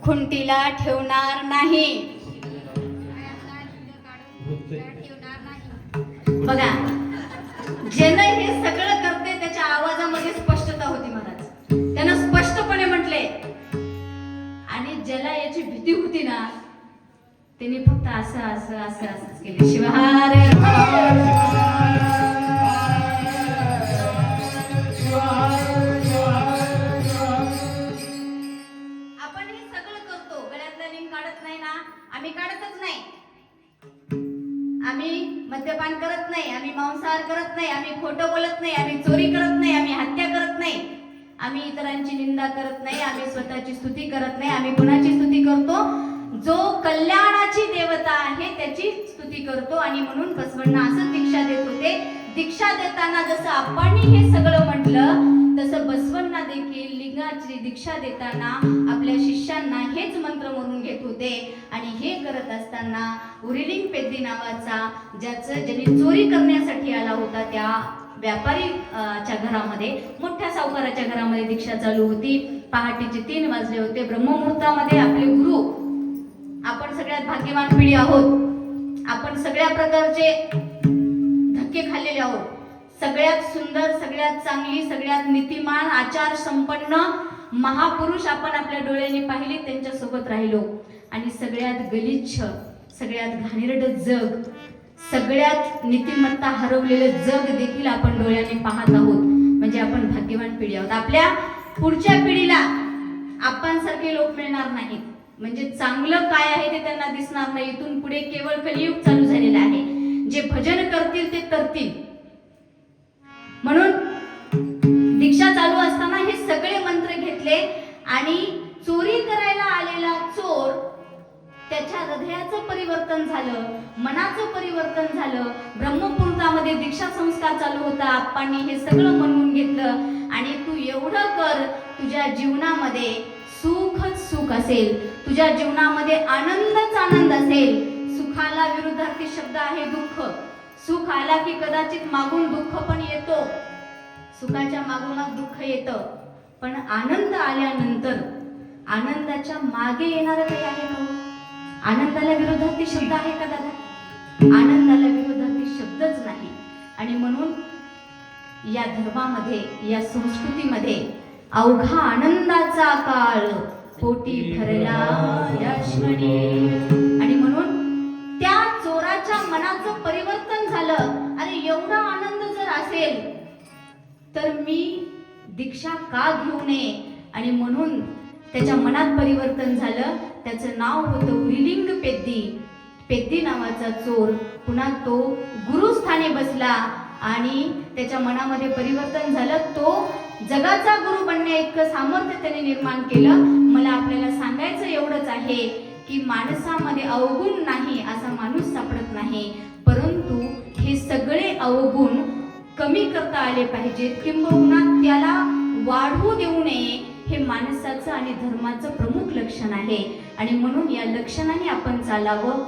खुंटीला ठेवणार नाही. बघा, ज्यानं हे सगळं करते त्याच्या आवाजामध्ये स्पष्टता होती महाराज. त्यानं स्पष्टपणे म्हटले. आणि ज्याला याची भीती होती ना, त्यांनी फक्त असं असं असं असंच केले. शिवहार आम्ही काढतच नाही. आम्ही मद्यपान करत नाही, आम्ही मांसाहार करत नाही, आम्ही खोटं बोलत नाही, आम्ही चोरी करत नाही, आम्ही हत्या करत नाही, आम्ही इतरांची निंदा करत नाही, आम्ही स्वतःची स्तुती करत नाही. आम्ही कोणाची स्तुती करतो? जो कल्याणाची देवता आहे त्याची स्तुती करतो. आणि म्हणून बसवण्णा असं दीक्षा देत होते. दीक्षा देताना जसं आपण हे सगळं म्हटलं तसं बसवण्णा देखील लिंगाची दीक्षा देताना आपल्या शिष्यांना हेच मंत्र म्हणून घेत होते. आणि हे करत असताना उरिलिंग पेद्दी नावाचा ज्याने चोरी करण्यासाठी आला होता त्या व्यापारी च्या घरामध्ये, मोठ्या सावकाराच्या घरामध्ये दीक्षा चालू होती. पहाटेचे 3 वाजले होते. ब्रह्ममुहूर्तामध्ये आपले गुरु, आपण सगळ्यात भाग्यवान पिढी आहोत. आपण सगळ्या प्रकारचे धक्के खाल्लेले आहोत. सगळ्यात सुंदर, सगळ्यात चांगली, सगळ्यात नीतिमान, आचार संपन्न महापुरुष आपण आपल्या डोळ्यांनी पाहिले, त्यांच्या सोबत राहिलो. आणि सगळ्यात गलिच्छ, सगळ्यात घाणेरडं जग, सगळ्यात नीतिमत्ता हरवलेलं जग देखील आपण डोळ्यांनी पाहत आहोत. म्हणजे आपण भाग्यवान पिढी आहोत. आपल्या पुढच्या पिढीला आपण सारखे लोक मिळणार नाहीत. म्हणजे चांगलं काय आहे ते त्यांना दिसणार नाही. इथून पुढे केवळ कलियुग चालू झालेलं आहे. जे भजन करतील ते तरतील. म्हणून दीक्षा चालू असताना हे सगळे मंत्र घेतले. आणि चोरी करायला आलेला चोर, त्याच्या हृदयाचं परिवर्तन झालं, मनाचं परिवर्तन झालं. ब्रह्ममुहूर्तामध्ये दीक्षा संस्कार चालू होता. आपण हे सगळं म्हणून घेतलं. आणि तू एवढं कर, तुझ्या जीवनामध्ये सुखच सुख असेल, तुझ्या जीवनामध्ये आनंदच आनंद असेल. सुखाला विरुद्धार्थी शब्द आहे दुःख. सुख आला की कदाचित मागून दुःख पण येतो, सुखाच्या मागोमाग दुःख येतं. पण आनंद आल्यानंतर आनंदाच्या मागे येणारं काही आहे का? आनंदाला विरोधार्थी शब्द आहे का दादा? आनंदाला विरोधार्थी शब्दच नाही. आणि म्हणून या धर्मामध्ये, या संस्कृतीमध्ये अवघा आनंदाचा काळ पोटी भरला या क्षणी. आणि म्हणून त्या चोराच्या मनाचं परिवर्तन झालं. अरे एवढा आनंद जर असेल तर मी दीक्षा का घेऊ नये? आणि म्हणून त्याच्या मनात परिवर्तन झालं. त्याचं नाव होतं उरिलिंग पेद्दी. पेद्दी नावाचा चोर पुन्हा तो गुरुस्थानी बसला आणि त्याच्या मनामध्ये परिवर्तन झालं. तो जगाचा गुरु बनण्या इतकं सामर्थ्य त्याने निर्माण केलं. मला आपल्याला सांगायचं एवढंच आहे की माणसामध्ये अवगुण नाही असा माणूस सापडत नाही, परंतु हे सगळे अवगुण कमी करता आले पाहिजेत, किंबहुना त्याला वाढवू देऊ नये. हे माणसाचं आणि धर्माचं प्रमुख लक्षण आहे. आणि म्हणून या लक्षणाने आपण चालावं.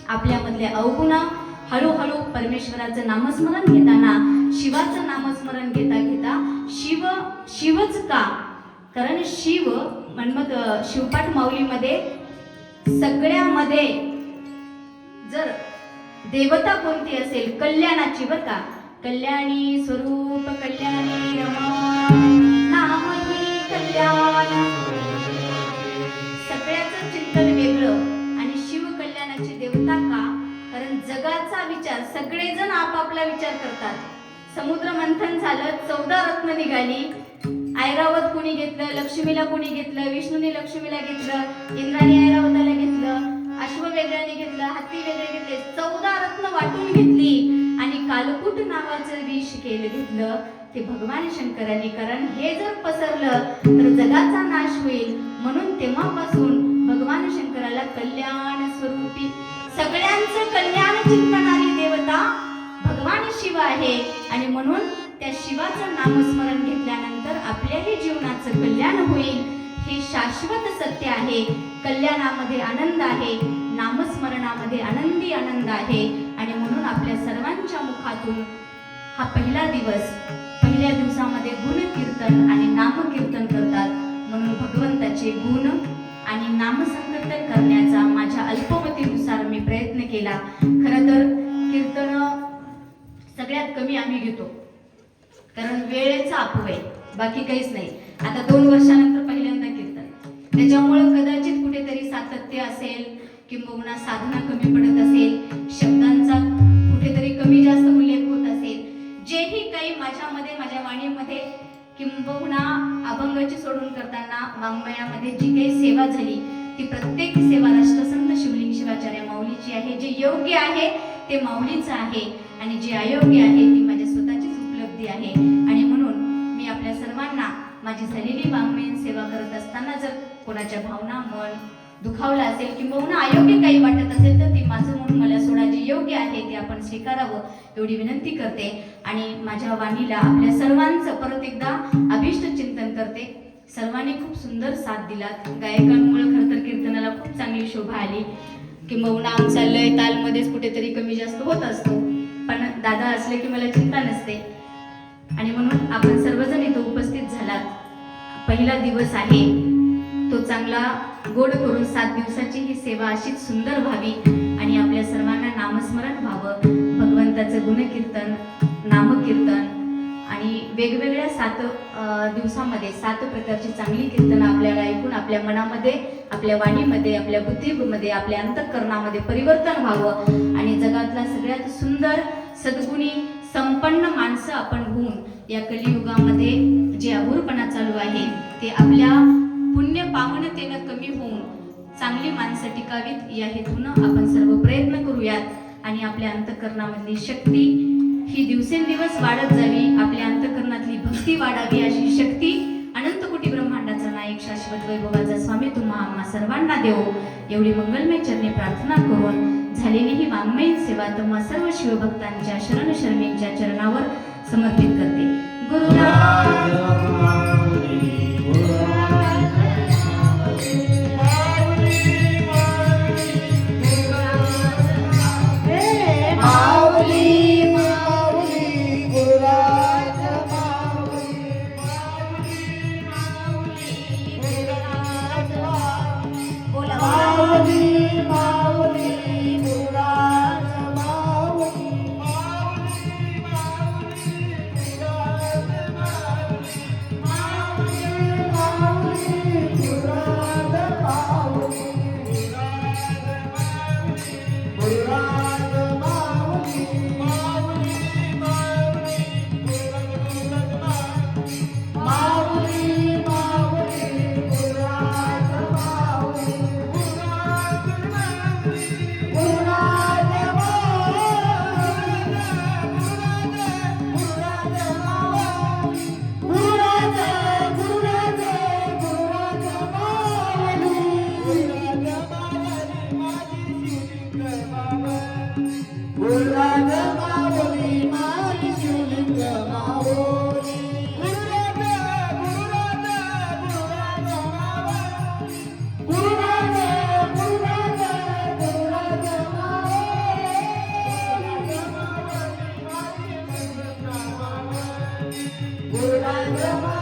आपल्यामधले अवगुण हळूहळू परमेश्वराचं नामस्मरण घेताना, शिवाचं नामस्मरण घेता घेता शिवच का? कारण शिव मन्मथ शिवपाठ माऊलीमध्ये सगळ्यामध्ये जर देवता कोणती असेल, कल्याणाची, बर का, कल्याणी स्वरूप कल्याणी रमा नाम ही कल्याण, सगळ्याचं चिंतन वेगळं. आणि शिव कल्याणाची देवता का? कारण जगाचा विचार सगळेजण आपापला विचार करतात. समुद्र मंथन झालं, 14 रत्न निघाली. ऐरावत कुणी घेतलं, लक्ष्मीला कुणी घेतलं, विष्णूने लक्ष्मीला घेतलं, इंद्राने ऐरावताला घेतलं, अश्व वेगळ्याने घेतलं, हत्ती वेगळे घेतले, 14 रत्न वाटून घेतली. आणि कालकूट नावाचं विष केलं घेतलं ते भगवान शंकरांनी. कारण हे जर पसरलं तर जगाचा नाश होईल. म्हणून तेव्हापासून भगवान शंकराला कल्याण स्वरूपी, सगळ्यांचं कल्याण चिंतणारी देवता भगवान शिव आहे. आणि म्हणून त्या शिवाचं नामस्मरण घेतल्यानंतर आपल्याही जीवनाचं कल्याण होईल. हे शाश्वत सत्य आहे. कल्याणामध्ये आनंद आहे, नामस्मरणामध्ये आनंदी आनंद आहे. आणि म्हणून आपल्या सर्वांच्या मुखातून हा पहिला दिवस पहिल्या दिवसामध्ये गुण कीर्तन आणि नामकीर्तन करतात. म्हणून भगवंताचे गुण आणि नामसंकीर्तन करण्याचा माझ्या अल्पमतीनुसार मी प्रयत्न केला. खरं तर कीर्तन सगळ्यात कमी आम्ही घेतो, कारण वेळेचा अपव्यय, बाकी काहीच नाही. आता 2 वर्षानंतर पहिल्यांदा कीर्तन, त्याच्यामुळं कदाचित कुठेतरी सातत्य असेल, किंबहुना साधना कमी पडत असेल, शब्दांचा कुठेतरी कमी जास्त उल्लेख होत असेल, जेही काही माझ्यामध्ये माझ्या वाणीमध्ये किंबहुना अभंगाची सोडून करताना वाङ्मयामध्ये जी काही सेवा झाली ती प्रत्येक सेवा राष्ट्रसंत शिवलिंग शिवाचार्य माऊलीची आहे. जे योग्य आहे ते माऊलीचं आहे आणि जे अयोग्य आहे ती माझ्या स्वतःचीच उपलब्धी आहे. आणि म्हणून मी आपल्या सर्वांना माझी झालेली वाङ्मयीन सेवा करत असताना जर कोणाच्या भावना मन दुखावला असेल किंबहुना अयोग्य काही वाटत असेल तर ती माझं म्हणून मला सोडा. जे योग्य आहे ते आपण स्वीकारावं एवढी विनंती करते आणि माझ्या वाणीला आपल्या सर्वांचं परत एकदा अभिष्ट चिंतन करते. सर्वांनी खूप सुंदर साथ दिलात. गायकांमुळे खरं तर कीर्तनाला खूप चांगली शोभा आली. किंबहुना आमचा लय तालमध्येच कुठेतरी कमी जास्त होत असतो, पण दादा असले की मला चिंता नसते. आणि म्हणून आपण सर्वजण इथं उपस्थित झालात. पहिला दिवस आहे तो चांगला गोड करून 7 दिवसाची ही सेवा अशीच सुंदर व्हावी आणि आपल्या सर्वांना नामस्मरण व्हावं. भगवंताचं गुणकीर्तन, नामकीर्तन आणि वेगवेगळ्या 7 दिवसामध्ये 7 प्रकारची चांगली कीर्तनं आपल्याला ऐकून आपल्या मनामध्ये, आपल्या वाणीमध्ये, आपल्या बुद्धीमध्ये, आपल्या अंतःकरणामध्ये परिवर्तन व्हावं आणि जगातला सगळ्यात सुंदर सद्गुणी संपन्न माणसं आपण होऊन या कलियुगामध्ये जे अघोरपणा चालू आहे ते आपल्या पुण्य पावनतेनं कमी होऊन चांगली माणसं टिकावीत या हेतूनं आपण सर्व प्रयत्न करूयात आणि आपल्या अंतःकरणामधली शक्ती ही दिवसेंदिवस वाढत जावी. आपल्या अंतःकरणातली भक्ती वाढावी अशी शक्ती अनंत कोटी ब्रह्मांडाचा नायक शाश्वत वैभवाचा स्वामी तुम्हा आम्हा सर्वांना देव एवढी मंगलमय चरणी प्रार्थना करून झालेली ही वाङ्मयीन सेवा तुम्हा सर्व शिवभक्तांच्या शरण शर्मींच्या चरणावर समर्पित करते. Guru